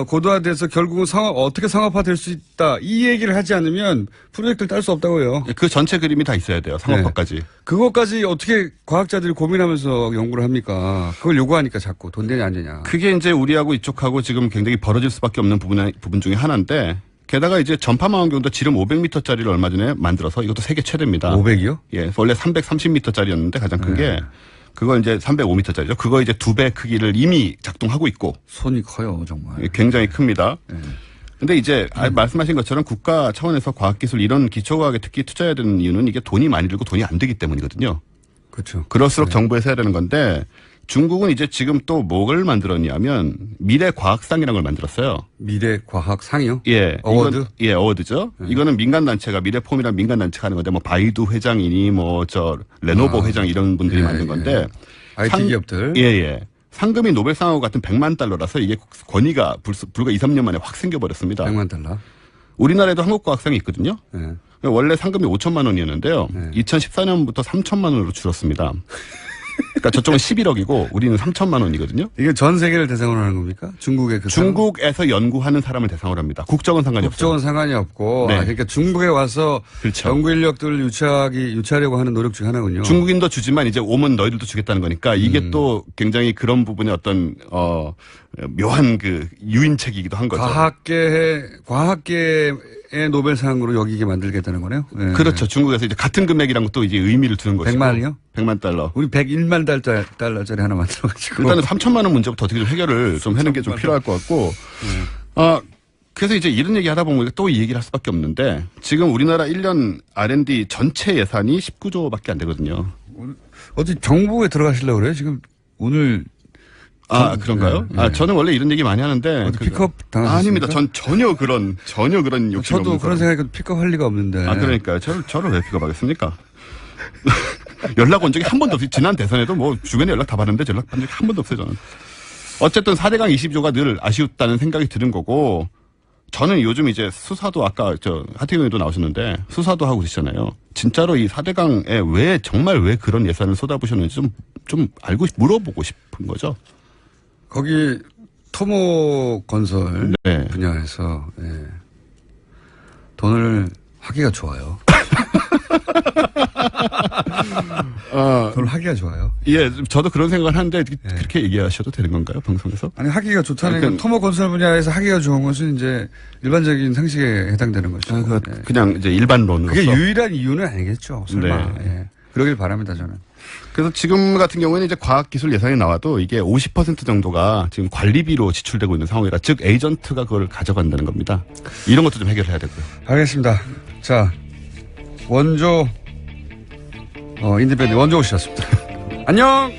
고도화돼서 결국은 어떻게 상업화될 수 있다 이 얘기를 하지 않으면 프로젝트를 딸 수 없다고요. 그 전체 그림이 다 있어야 돼요. 상업화까지. 그것까지 어떻게 과학자들이 고민하면서 연구를 합니까? 그걸 요구하니까 자꾸 돈 되냐 안 되냐. 그게 이제 우리하고 이쪽하고 지금 굉장히 벌어질 수밖에 없는 부분 중에 하나인데 게다가 이제 전파망원경도 지름 500m짜리를 얼마 전에 만들어서 이것도 세계 최대입니다. 500이요? 예, 원래 330m짜리였는데 가장 큰 게 그걸 이제 305m짜리죠. 그거 이제 2배 크기를 이미 작동하고 있고 손이 커요 정말. 예, 굉장히 큽니다. 근데 이제 말씀하신 것처럼 국가 차원에서 과학기술 이런 기초과학에 특히 투자해야 되는 이유는 이게 돈이 많이 들고 돈이 안 되기 때문이거든요. 그렇죠. 그럴수록 정부에서 해야 되는 건데 중국은 이제 지금 또 뭘 만들었냐면 미래과학상이라는 걸 만들었어요. 미래과학상이요? 예. 어워드? 이건, 예, 어워드죠. 이거는 민간단체가 미래폼이라는 민간단체가 하는 건데 뭐 바이두 회장이니 뭐 레노버 회장 이런 분들이 예, 만든 건데. IT 기업들. 예, 예. 상금이 노벨상하고 같은 100만 달러라서 이게 권위가 불과 2, 3년 만에 확 생겨버렸습니다. 100만 달러. 우리나라에도 한국과학상이 있거든요. 예. 원래 상금이 5천만 원이었는데요. 2014년부터 3천만 원으로 줄었습니다. 그러니까 저쪽은 11억이고 우리는 3천만 원이거든요. 이게 전 세계를 대상으로 하는 겁니까? 중국의 그 중국에서 연구하는 사람을 대상으로 합니다. 국적은 상관이 없어요. 국적은 상관이 없고 네. 그러니까 중국에 와서 그렇죠. 연구 인력들을 유치하려고 하는 노력 중 하나군요. 중국인도 주지만 이제 오면 너희들도 주겠다는 거니까 이게 또 굉장히 그런 부분의 어떤 묘한 그 유인책이기도 한 거죠. 과학계의 노벨상으로 여기게 만들겠다는 거네요. 네. 그렇죠. 중국에서 이제 같은 금액이란 것도 이제 의미를 두는 거죠. 100만이요? 100만 달러. 우리 101만 달러짜리 하나 만들어가지고. 일단은 3천만 원 문제부터 어떻게 좀 해결을 좀 하는 게 좀 필요할 것 같고. 그래서 이제 이런 얘기 하다 보면 또 이 얘기를 할 수밖에 없는데 지금 우리나라 1년 R&D 전체 예산이 19조밖에 안 되거든요. 어디 정부에 들어가시려고 그래요? 지금 오늘. 그런가요? 네. 저는 원래 이런 얘기 많이 하는데. 픽업 당하셨습니까? 아닙니다. 전 전혀 그런 욕심이 저도 없는 그런 사람. 생각이 픽업 할 리가 없는데. 그러니까요. 저를 왜 픽업하겠습니까? 연락 온 적이 한 번도 없어요. 지난 대선에도 뭐 주변에 연락 다 받았는데 연락 받은 적이 한 번도 없어요, 저는. 어쨌든 4대강 22조가 늘 아쉬웠다는 생각이 드는 거고, 저는 요즘 이제 수사도 아까 하태경 의원도 나오셨는데 수사도 하고 계시잖아요. 진짜로 이 4대강에 정말 왜 그런 예산을 쏟아부셨는지 좀 물어보고 싶은 거죠. 거기 토목 건설 네. 분야에서 돈을 하기가 좋아요. 돈을 하기가 좋아요. 예, 저도 그런 생각을 하는데 그렇게 얘기하셔도 되는 건가요, 방송에서? 아니 하기가 좋다는 건 토목 건설 분야에서 하기가 좋은 것은 이제 일반적인 상식에 해당되는 것이고. 그냥 이제 일반론으로서. 그게 유일한 이유는 아니겠죠. 설마. 네. 그러길 바랍니다, 저는. 그래서 지금 같은 경우에는 이제 과학기술 예산이 나와도 이게 50% 정도가 지금 관리비로 지출되고 있는 상황이라, 즉 에이전트가 그걸 가져간다는 겁니다. 이런 것도 좀 해결해야 되고요. 알겠습니다. 자, 원조 인디밴드 원조 오셨습니다. 안녕.